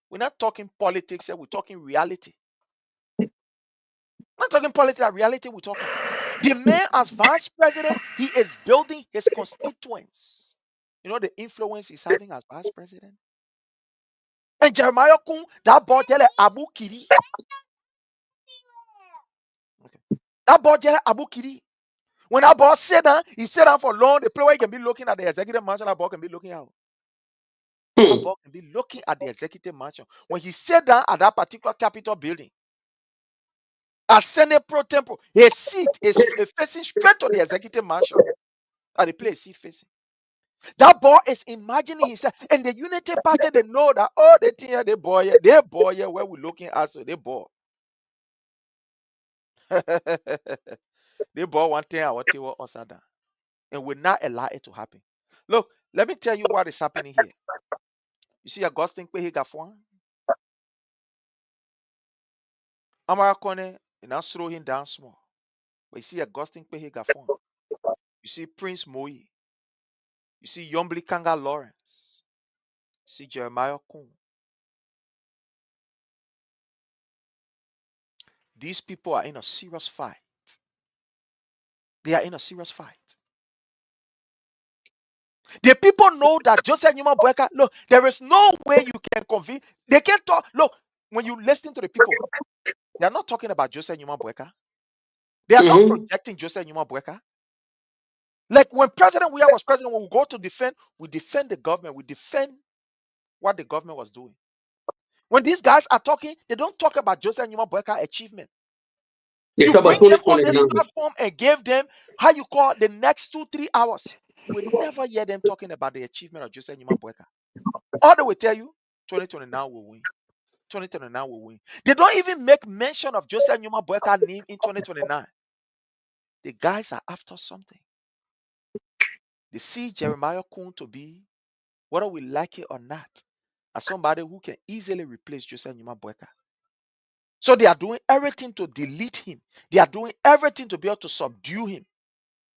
We're not talking politics here, we're talking reality. We're not talking politics, reality we're talking. The man as vice president, he is building his constituents. You know the influence he's having as vice president? And Jeremiah Kun, that boy tell Abu Kiri. Okay. That boy tell Abu Kiri. When that boy sit down, he sit down for long. The player can be looking at the executive mansion. That boy can be looking out. That boy can be looking at the executive mansion. When he sat down at that particular Capitol building, as Senate Pro Temple, his seat is facing straight to the executive mansion. At the place seat facing. That boy is imagining himself, and the Unity Party, they know that, oh, they think they boy, where we looking at, so they boy. They boy one thing, what they were us down, and will not allow it to happen. Look, let me tell you what is happening here. You see, Augustine Pehigafwan, Amara Kone, and I throw him down small. But you see, Augustine Pehigafwan, you see Prince Moi, you see Yombli Kanga Lawrence, you see Jeremiah Kun. These people are in a serious fight. They are in a serious fight. The people know that Joseph Numa Boyka, look, there is no way you can convince. They can't talk. Look, when you listen to the people, they are not talking about Joseph Numa Boyka. They are not projecting Joseph Numa Boyka. Like when President Weah was president, when we go to defend, we defend the government, we defend what the government was doing. When these guys are talking, they don't talk about Joseph Numa Boyka achievement. You bring them on this platform and give them how you call the next 2-3 hours. You will never hear them talking about the achievement of Joseph Numa Boyka. All they will tell you, 2029 will win. 2029 will win. They don't even make mention of Joseph Numa Boyka's name in 2029. The guys are after something. They see Jeremiah Kun to be, whether we like it or not, as somebody who can easily replace Joseph Numa Boyka. So they are doing everything to delete him. They are doing everything to be able to subdue him.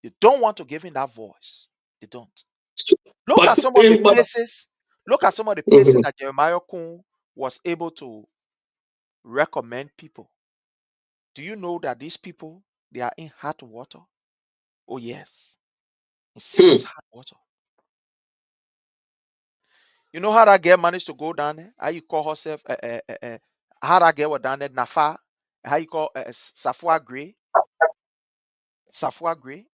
They don't want to give him that voice. They don't. Look at some of the places. Look at some of the places that Jeremiah Kun was able to recommend people. Do you know that these people, they are in hot water? Oh yes, in serious hot water. You know how that girl managed to go down there? How you call herself? How that girl was down there? Nafa. How you call Safua Gray? Safua Gray.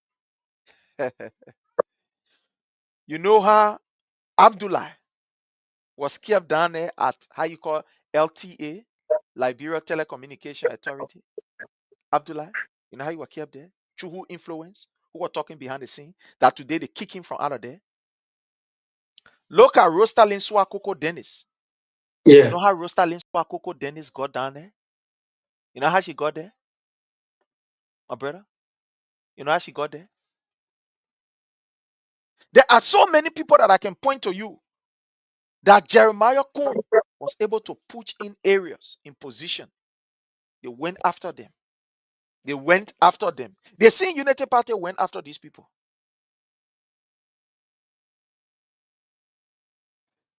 You know how Abdullah was kept down there at how you call LTA, Liberia Telecommunication Authority. Abdullah, you know how you were kept there? Through who influence? Who were talking behind the scene? That today they kick him from out of there. Look at Rostalin Swakoko Dennis. Yeah. You know how Rostalin Swakoko Dennis got down there? You know how she got there? My brother? You know how she got there? There are so many people that I can point to you that Jeremiah Kun was able to put in areas, in position. They went after them. They went after them. The same Unity Party went after these people.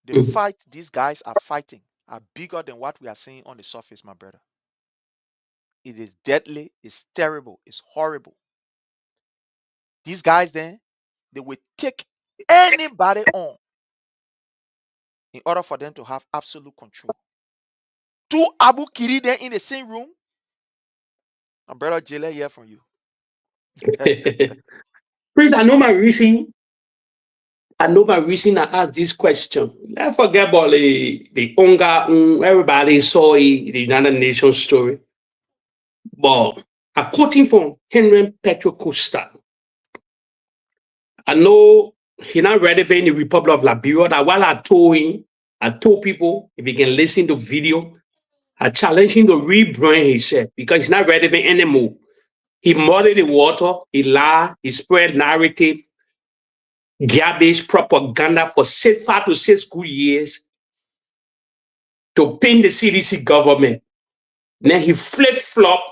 The fight these guys are fighting are bigger than what we are seeing on the surface, my brother. It is deadly, it's terrible, it's horrible. These guys then, they will take anybody on in order for them to have absolute control. Two Abu Kiri then in the same room. My brother Jele hear from you. Prince, I know my reason I asked this question. Let's forget about the hunger. Everybody saw the United Nations story. But I'm quoting from Henry Petro Costa. I know he's not relevant in the Republic of Liberia. That while I told people, if he can listen to video, I challenge him to rebrand himself because he's not relevant anymore. He muddied the water, he lied, he spread narrative, garbage propaganda for 5 to 6 good years to pin the CDC government. Then he flip-flop.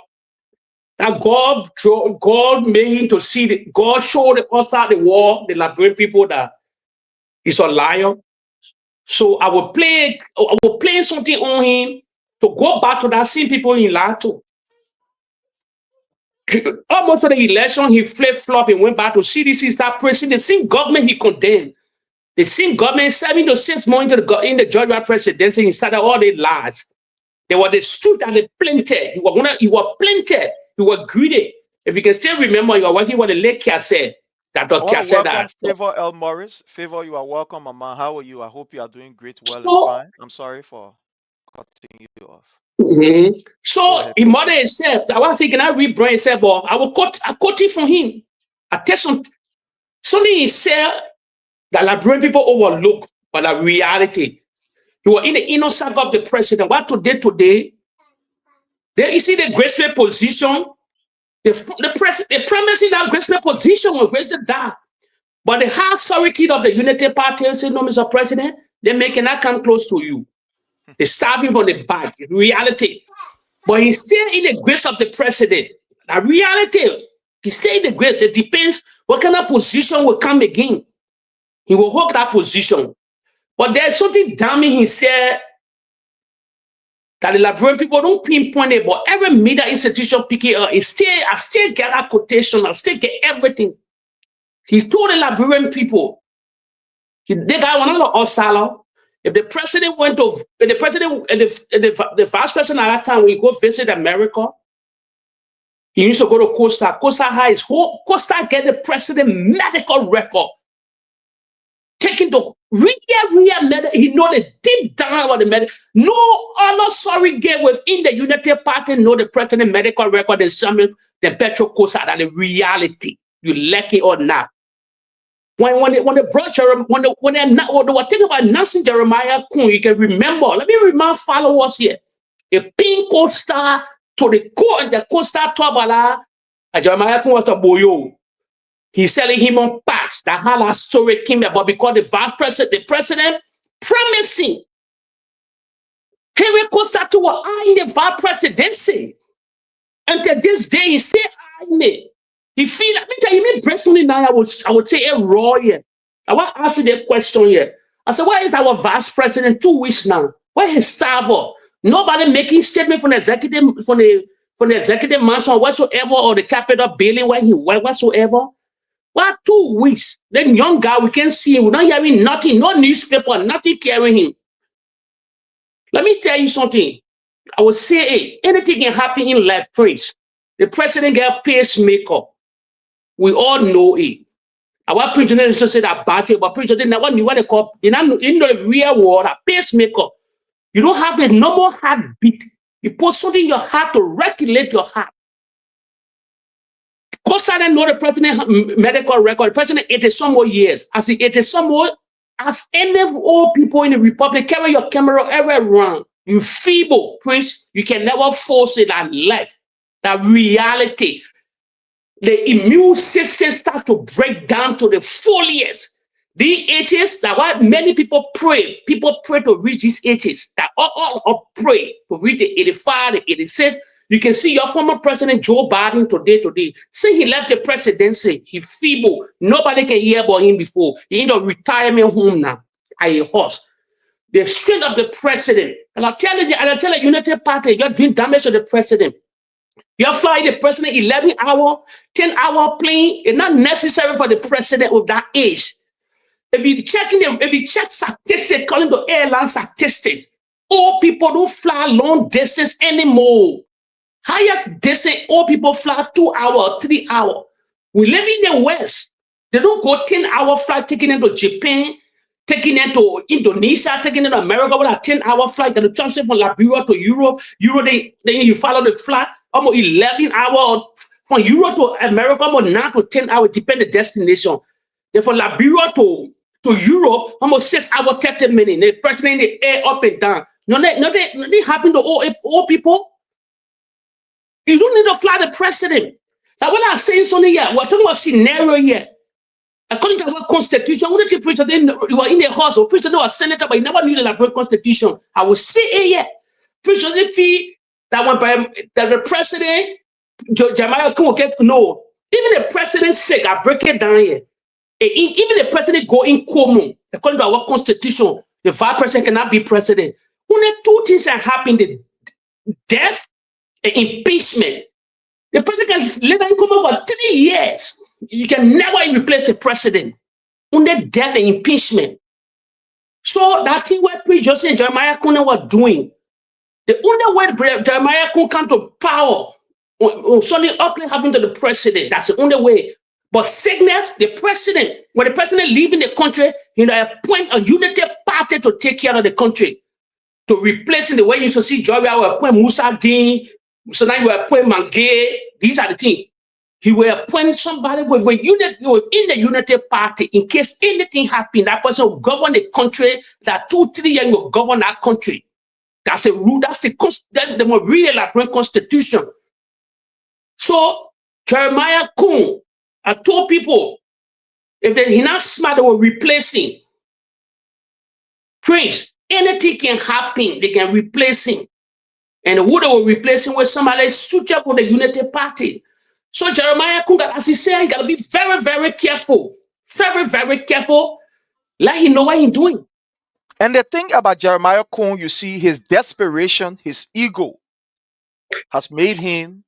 That God made him to see, God showed us out the war, the Liberian people, that he's a liar. So I will play something on him to go back to that same people he lied to. Almost for the election, he flip-flop and went back to CDC, start pressing the same government he condemned. The same government 7 to 6 months in the Georgia presidency, he started all the lies. They were the street and they planted. You were planted. You were greedy. If you can still remember, you are working with the late Cassette. That I Dr. want to Cassette. welcome Favor L. Morris. Favor, you are welcome, Mama. How are you? I hope you are doing great, well, and So, fine. I'm sorry for cutting you off. So he mother himself. I was thinking, I read Brian himself off. I quote it from him. I tell something he said that Liberian people overlook, but the reality. You were in the inner circle of the president. What today? There you see the graceful position. The premise in that graceful position will grace that. But the hard sorry kid of the Unity Party said, no, Mr. President, they making that come close to you. They stab him from the back. Reality. But he's still in the grace of the president. The reality. He stay in the grace. It depends what kind of position will come again. He will hold that position. But there's something damning he said that the Liberian people don't pinpoint it, but every media institution pick it up. I still get that quotation. I still get everything. He told the Liberian people, they got one of Osalo. If the president went to, if the president and the vice president at that time, when he go visit America, he used to go to Costa. Costa has Costa get the president medical record. Taking the real medical, he know the deep down about the medical. No other surrogate within the Unity Party know the president medical record than Petro Costa than the reality. You like it or not. When they brought Jeremiah, when they were thinking about Nancy Jeremiah Kun, you can remember. Let me remind followers here. A pink Costa to the Costa Twabala, Jeremiah Kun was a boyo. He's selling him on packs. That how that story came about because the president promising Henry Costa to in the vice presidency. Until this day, he said, he feel let me tell you, me personally now, I would say a raw here. I want to ask you that question here. I said, why is our vice president 2 weeks now? Why his staff? Nobody making statement from the executive mansion whatsoever or the Capitol building where he went whatsoever. Why 2 weeks? Then young guy, we can see him. We're not hearing nothing, no newspaper, nothing carrying him. Let me tell you something. I would say, hey, anything can happen in life, Prince. The president got pacemaker. We all know it. Our Prince didn't just say that battery, but Prince didn't know what they call in the real world, a pacemaker. You don't have a normal heartbeat. You put something in your heart to regulate your heart. Because I didn't know the president medical record. The president 80 some more years. As he 80 some more, as any old people in the republic carry your camera everywhere around. You feeble, Prince. You can never force it and left. That reality. The immune system start to break down to the fullest. The ages that why many people pray. People pray to reach these ages. That all pray to reach the 85, the 86. You can see your former president Joe Biden today. Say he left the presidency. He feeble. Nobody can hear about him before. He in a retirement home now. A horse. The strength of the president. And I'll tell the United Party, you're doing damage to the president. You're flying the president 11-hour, 10-hour plane. It's not necessary for the president with that age. If you check statistics, calling the airline statistics, old people don't fly long distance anymore. Highest distance, old people fly 2 hours, 3 hours. We live in the West. They don't go 10-hour flight, taking into Japan, taking into Indonesia, taking into America with a 10-hour flight. They transfer from Liberia to Europe. Then you follow the flight, almost 11 hours from Europe to America, almost 9 to 10 hours, depending on the destination. Then from Liberia to Europe, almost 6 hours, 30 minutes. They're pressing in the air up and down. Nothing happened to old people. You don't need to fly the president. Like when I'm saying something here, we're talking about scenario here. According to our constitution, when the president you were in the house or president or senator, but you never knew the Liberian constitution. I will say it here. President feel that the president, Jeremiah will get no. Even the president's sake, I break it down here. Even the president go in coma. According to our constitution, the vice president cannot be president. Only 2 things are happening: the death and impeachment. The president can later in coma for 3 years. You can never replace the president. Only death and impeachment. So that thing what Pre-Joseph and Jeremiah Kuna were doing, the only way Jeremiah Kun come to power, when something ugly happened to the president, that's the only way. But sickness, the president, when the president leaving the country, appoint a unity party to take care of the country, to replace in the way you used to see Georgia will appoint Musa Dean, so now you appoint Mange. These are the things. He will appoint somebody within the unity party in case anything happens. That person will govern the country. That 2-3 years will govern that country. That's a rule. That's the more really elaborate constitution. So Jeremiah Kun, I told people, if he's not smart, they will replace him. Prince, anything can happen. They can replace him. And who they will replace him with somebody suitable for the unity party. So Jeremiah Kun, as he said, he got to be very, very careful. Very, very careful. Let him know what he's doing. And the thing about Jeremiah Kun, you see, his desperation, his ego has made him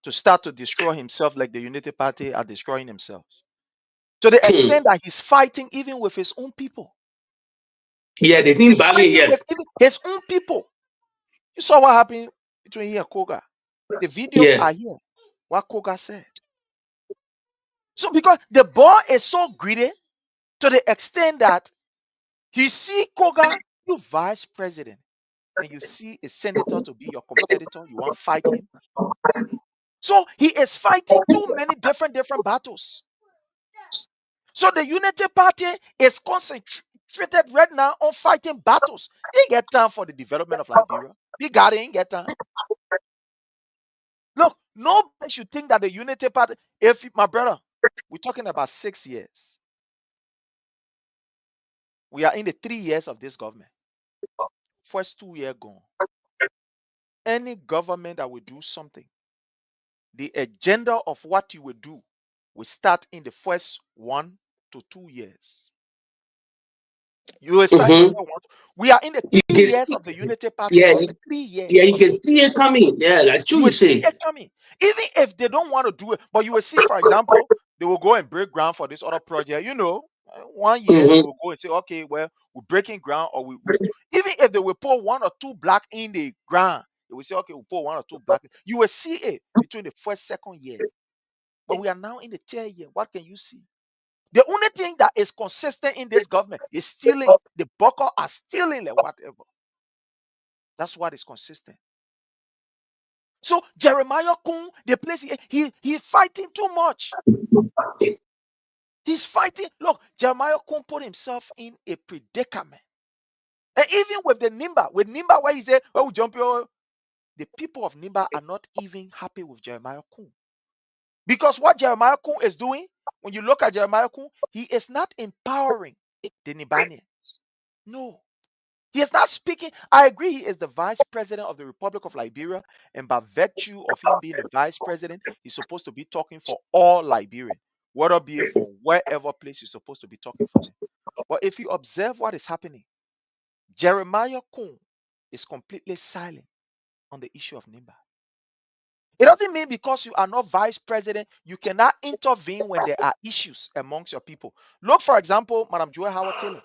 to start to destroy himself like the Unity Party are destroying themselves. To the extent that he's fighting even with his own people. Yeah, they didn't badly, yes. His own people. You saw what happened between he and Koga. The videos are here. What Koga said. So because the boy is so greedy to the extent that he see Koga, you vice president, and you see a senator to be your competitor, you want to fight him. So he is fighting too many different battles. So the Unity Party is concentrated right now on fighting battles. They ain't get time for the development of Liberia. They got it, ain't get time. Look, nobody should think that the Unity Party, my brother, we're talking about 6 years. We are in the 3 years of this government. First 2 years gone. Any government that will do something, the agenda of what you will do will start in the first 1 to 2 years. You will start in the first 1. We are in the 3 years of the Unity Party government. 3 years. Yeah, you can see it coming. Yeah, like you will see it coming. Even if they don't want to do it, but you will see, for example, they will go and break ground for this other project. 1 year they will go and say, okay, well, we're breaking ground, or we even if they will put 1 or 2 blocks in the ground, they will say, okay, we'll put 1 or 2 blocks. You will see it between the first, second year. But we are now in the 3rd year. What can you see? The only thing that is consistent in this government is stealing. The Boko are stealing like whatever. That's what is consistent. So Jeremiah Kun, the place he's fighting too much. He's fighting. Look, Jeremiah Kun put himself in a predicament. And even with Nimba, where he said, oh, jump your, the people of Nimba are not even happy with Jeremiah Kun. Because what Jeremiah Kun is doing, when you look at Jeremiah Kun, he is not empowering the Nibanians. No. He is not speaking. I agree, he is the vice president of the Republic of Liberia, and by virtue of him being the vice president, he's supposed to be talking for all Liberians, whether be it from wherever place he's supposed to be talking for them. But if you observe what is happening, Jeremiah Kun is completely silent on the issue of Nimba. It doesn't mean because you are not vice president, you cannot intervene when there are issues amongst your people. Look, for example, Madam Joy Howard Taylor.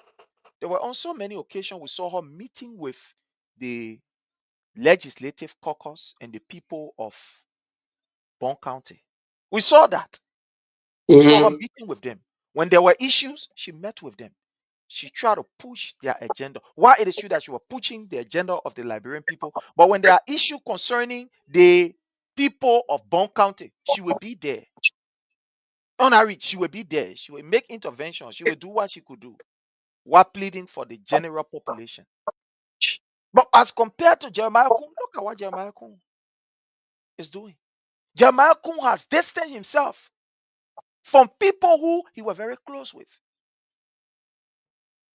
There were on so many occasions we saw her meeting with the legislative caucus and the people of Bon County. We saw that. We saw her meeting with them. When there were issues, she met with them. She tried to push their agenda. Why it is true that she was pushing the agenda of the Liberian people, but when there are issues concerning the people of Bon County, she will be there. On her reach, she will be there. She will make interventions. She will do what she could do while pleading for the general population. But as compared to Jeremiah Kun, look at what Jeremiah Kun is doing. Jeremiah Kun has distanced himself from people who he was very close with.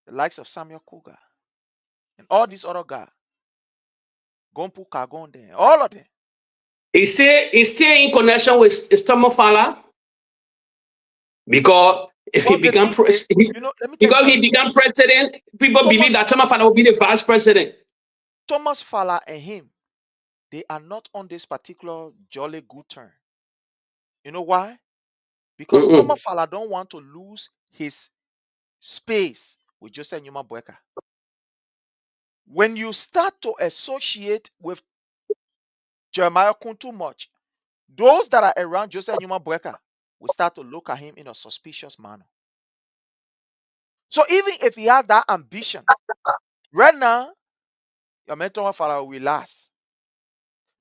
The likes of Samuel Kuga and all these other guys. Gompu Kagonde, all of them. Is still in connection with Stamofala? Because if he become president, because he became president, people believe that Thomas Fala will be the vice president. Thomas Fala and him, they are not on this particular jolly good turn. You know why? Because Thomas Fala don't want to lose his space with Joseph Numa Boyka. When you start to associate with Jeremiah Kun too much, those that are around Joseph Numa Boyka will start to look at him in a suspicious manner. So even if he had that ambition, right now, your mentor father will last.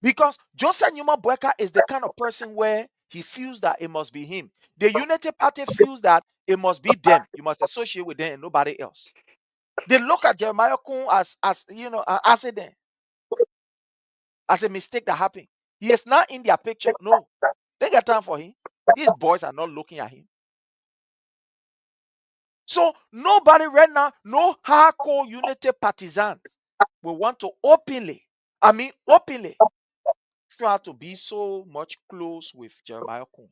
Because Joseph Numa Boyka is the kind of person where he feels that it must be him. The Unity Party feels that it must be them. You must associate with them and nobody else. They look at Jeremiah Kun as an accident, as a mistake that happened. He is not in their picture. No, they got time for him. These boys are not looking at him. So nobody right now, no hardcore Unity partisans will want to openly try to be so much close with Jeremiah Kun,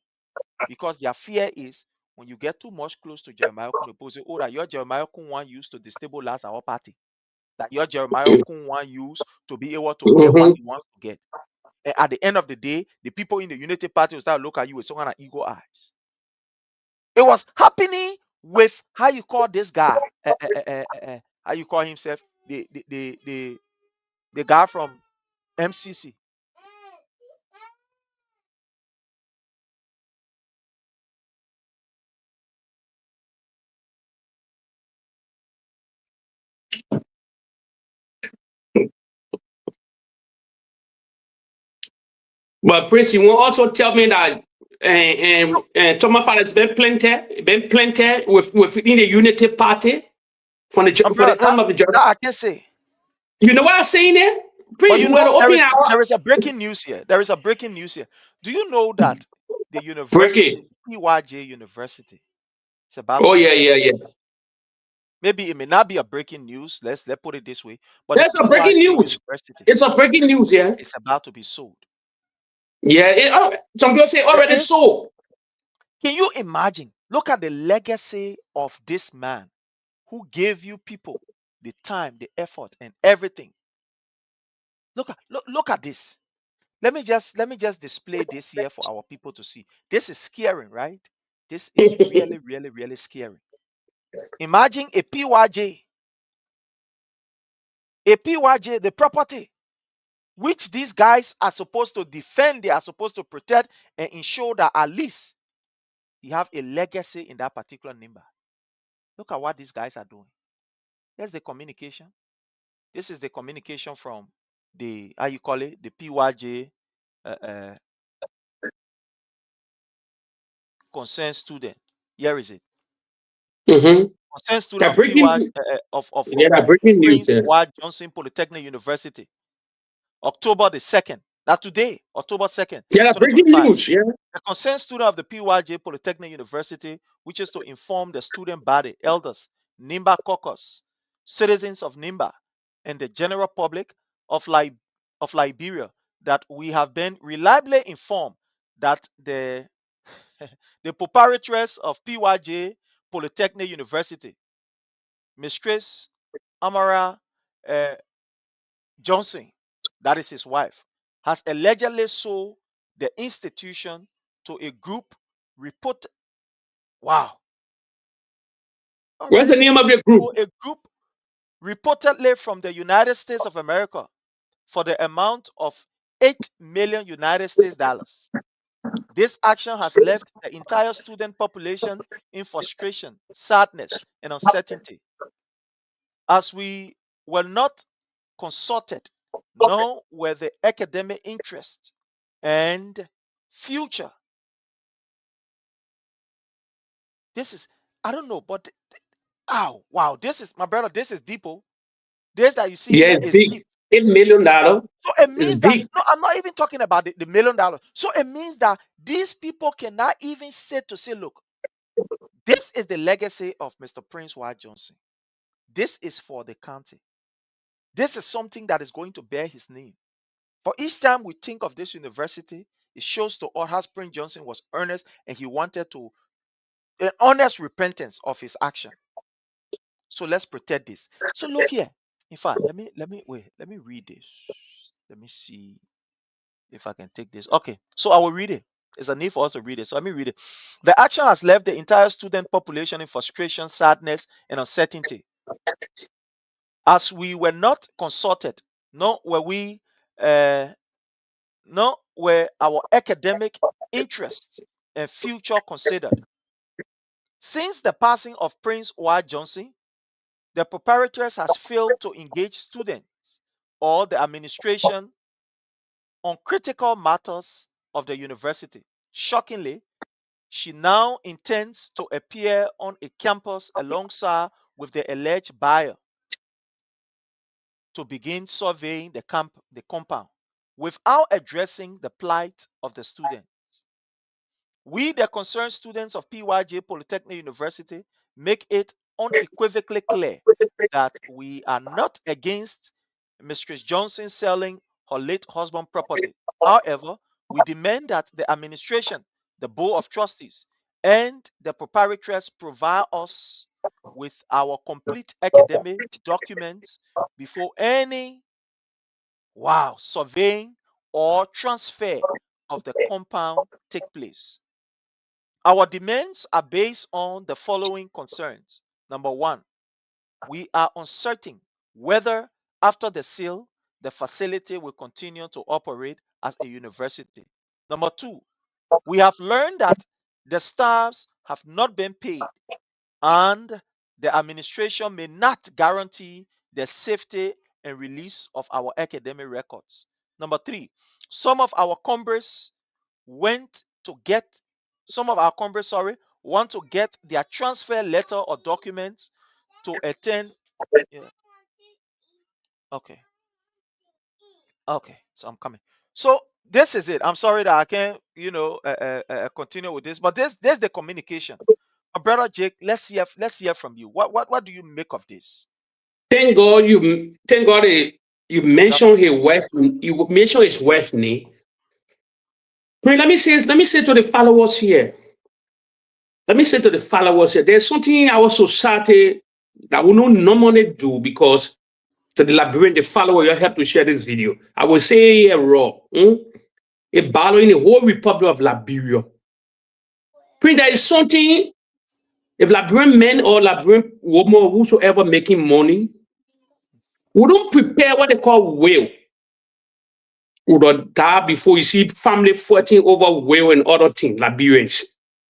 because their fear is when you get too much close to Jeremiah Kun, people say, oh, that your Jeremiah Kun one used to destabilize our party, that your Jeremiah Kun one used to be able to get what he wants to get. And at the end of the day, the people in the Unity Party will start looking at you with some kind of ego eyes. It was happening with how you call this guy, how you call himself, the guy from MCC. But Prince, you will also tell me that Thomas Father has been planted within the Unity Party for the arm of the judge. That I can say. You know what I'm saying there? But Prince, you we got to know, open our there is a breaking news here. There is a breaking news here. Do you know that the break it. university, PYJ University, is about Oh to be yeah, sold? yeah, yeah. Maybe it may not be a breaking news. Let's put it this way. But That's the a breaking PYJ news. University It's a breaking news, yeah. is about to be sold. Yeah, some people say already sold. Can you imagine? Look at the legacy of this man who gave you people the time, the effort, and everything. Look at this. Let me just display this here for our people to see. This is scary, right? This is really, really, really scary. Imagine a PYJ, the property which these guys are supposed to defend, they are supposed to protect and ensure that at least you have a legacy in that particular number. Look at what these guys are doing. Here's the communication. This is the communication from the, how you call it, the PYJ concerned student. Here is it. Concerned student of PY that breaking news. Prince Y. Johnson Polytechnic University, October the 2nd. Now today, October 2nd, Yeah, that breaking 2025. news. Yeah. The concerned student of the PYJ Polytechnic University wishes to inform the student body, elders, NIMBA caucus, citizens of NIMBA, and the general public of Liberia that we have been reliably informed that the proprietress of PYJ Polytechnic University, Mistress Amara Johnson, that is his wife, has allegedly sold the institution to a group report. Wow. What's the name of your group? To a group reportedly from the United States of America for the amount of 8 million United States dollars. This action has left the entire student population in frustration, sadness, and uncertainty. As we were not consulted, nor were the academic interest and future. This is, I don't know, but wow, this is, my brother, this is deep. This that you see Yeah, here it's is big. deep. $8 million. So it It's means that, big. no, I'm not even talking about the $1 million. So it means that these people cannot even say, look, this is the legacy of Mr. Prince Y. Johnson. This is for the county. This is something that is going to bear his name. For each time we think of this university, it shows to us how Prince Johnson was earnest and he wanted to, an honest repentance of his action. So let's protect this. So look here. In fact, let me read this. Let me see if I can take this. Okay, so I will read it. It's a need for us to read it. So let me read it. The action has left the entire student population in frustration, sadness, and uncertainty. As we were not consulted, nor were our academic interests and future considered. Since the passing of Prince Y. Johnson, the proprietors has failed to engage students or the administration on critical matters of the university. Shockingly, she now intends to appear on a campus alongside with the alleged buyer to begin surveying the compound without addressing the plight of the students. We, the concerned students of PYJ Polytechnic University, make it unequivocally clear that we are not against Mistress Johnson selling her late husband's property. However, we demand that the administration, the board of trustees, and the proprietors provide us with our complete academic documents before any surveying or transfer of the compound take place. Our demands are based on the following concerns. Number one, we are uncertain whether after the sale, the facility will continue to operate as a university. Number two, we have learned that the staffs have not been paid and the administration may not guarantee the safety and release of our academic records. Number three, some of our Congress want to get their transfer letter or documents to attend. Yeah. Okay. Okay. So I'm coming. So this is it. I'm sorry that I can't, continue with this, but there's the communication. My brother Jake, let's hear from you. What do you make of this? Thank God you mentioned his wife. You mentioned his wife's name. Let me say to the followers here. There's something in our society that we don't normally do because to the Liberian, the follower, you have to share this video. I will say here raw. A battle in the whole Republic of Liberia. There is something, if Liberian men or Liberian women, whosoever making money, we don't prepare what they call will. We don't die before you see family fighting over will and other things, Liberians.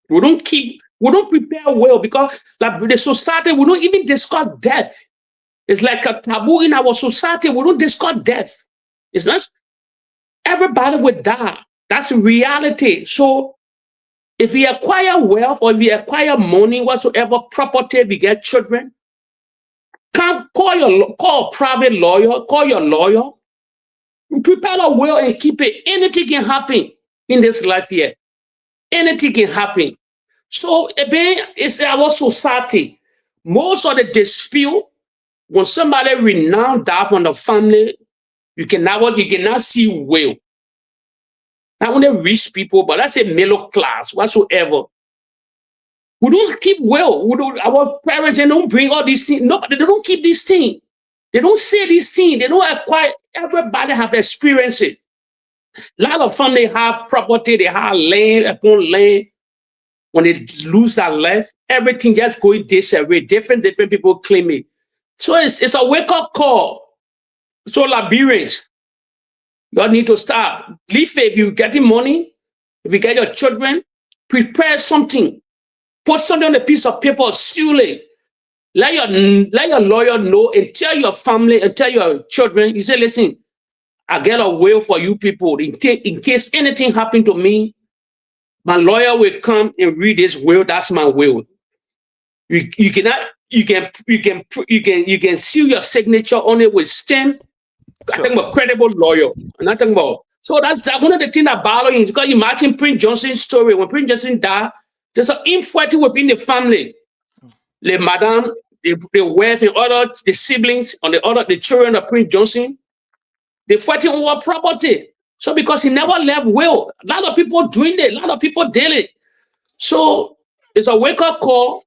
We don't prepare well because like the society, we don't even discuss death. It's like a taboo in our society. We don't discuss death. It's not everybody will die. That's reality. So if we acquire wealth or if we acquire money, whatsoever property, we get children, call a private lawyer, call your lawyer, prepare a will and keep it. Anything can happen in this life here. Anything can happen. So it's our society. Most of the dispute, when somebody renowned die from the family, you cannot see will. Not only rich people, but let's say middle class, whatsoever. We don't keep will. Our parents, they don't bring all these things. Nobody, they don't keep these things. They don't say these things. They don't acquire. Everybody have experienced it. A lot of family have property, they have land upon land. When they lose that life, everything just going this way. Different people claim it. So it's a wake-up call. So Liberians, you need to start. If you're getting money, if you get your children, prepare something. Put something on a piece of paper, seal it. Let your lawyer know and tell your family and tell your children, you say, listen, I get a will for you people. In case anything happened to me, my lawyer will come and read this will. That's my will. You can seal your signature on it with stamp. I think about credible lawyer. And I think about so that's one of the things that bother you because you imagine Prince Johnson's story. When Prince Johnson died, there's an infighting within the family. The madam, the wife, and the siblings, on the children of Prince Johnson, they fighting over property. So because he never left will, a lot of people doing it, a lot of people did it. So it's a wake-up call.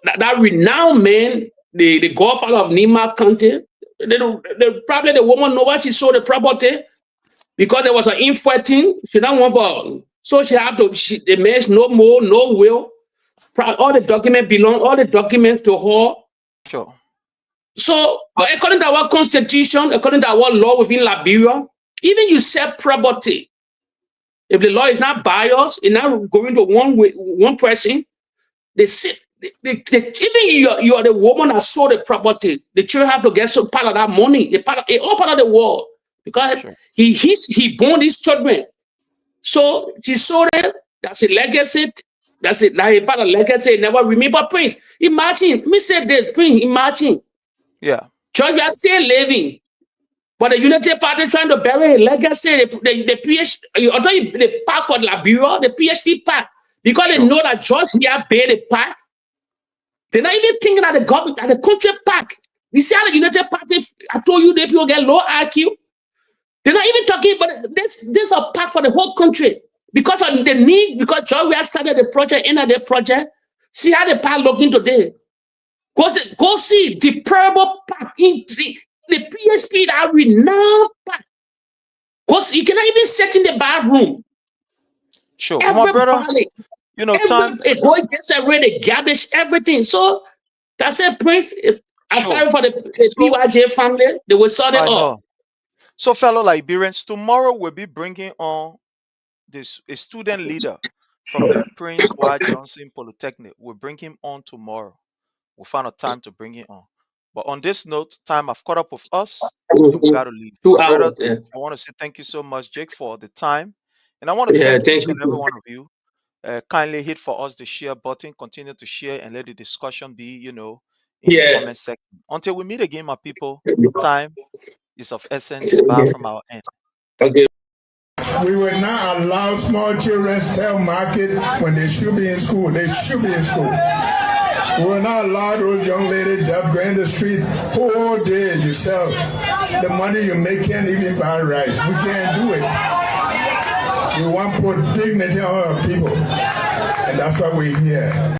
That renowned man, the godfather of Nima County, probably the woman know why she sold the property because there was an infighting. She don't want for, so she have to. The man no more, no will. All the documents to her. Sure. So, according to our constitution, according to our law within Liberia, even you sell property, if the law is not biased, it's not going to one person, they say, even you are the woman that sold the property, the children have to get some part of that money, all part of the world, because he born these children. So she sold it. That's a legacy. That's it. Like a part of legacy. Never remember Prince. Imagine, me say this, Prince. Imagine. Yeah. Church, we are still living, but the Unity Party trying to bury a legacy. The PhD, although the park for Liberia, the PhD park, because they know that George here paid the park. They're not even thinking that the government, that the country park. You see how the United Party, I told you, the people get low IQ. They're not even talking about this is a park for the whole country. Because of the need, because George we have started the project, ended the project. See how the park looking today. Go see the Purple Park in the PHP that renowned park. Because you cannot even sit in the bathroom. Sure. My brother, you know, time. It go against the garbage, everything. So that's a Prince. I'm sorry for the PYJ family. They will sort it out. So, fellow Liberians, tomorrow we'll be bringing on a student leader from the Prince Y. Johnson Polytechnic. We'll bring him on tomorrow. We'll find a time to bring him on. But on this note, time have caught up with us. So we got to leave. 2 hours. I want to say thank you so much, Jake, for the time. And I want to thank each and every one of you. Kindly hit for us the share button. Continue to share and let the discussion be, in the comment section. Until we meet again, my people, time is of essence. Bye from our end. Okay. We will not allow small children to tell market when they should be in school. They should be in school. We will not allow those young ladies just go in the street whole day yourself. The money you make can't even buy rice. We can't do it. We want to put dignity on our people. And that's why we're here.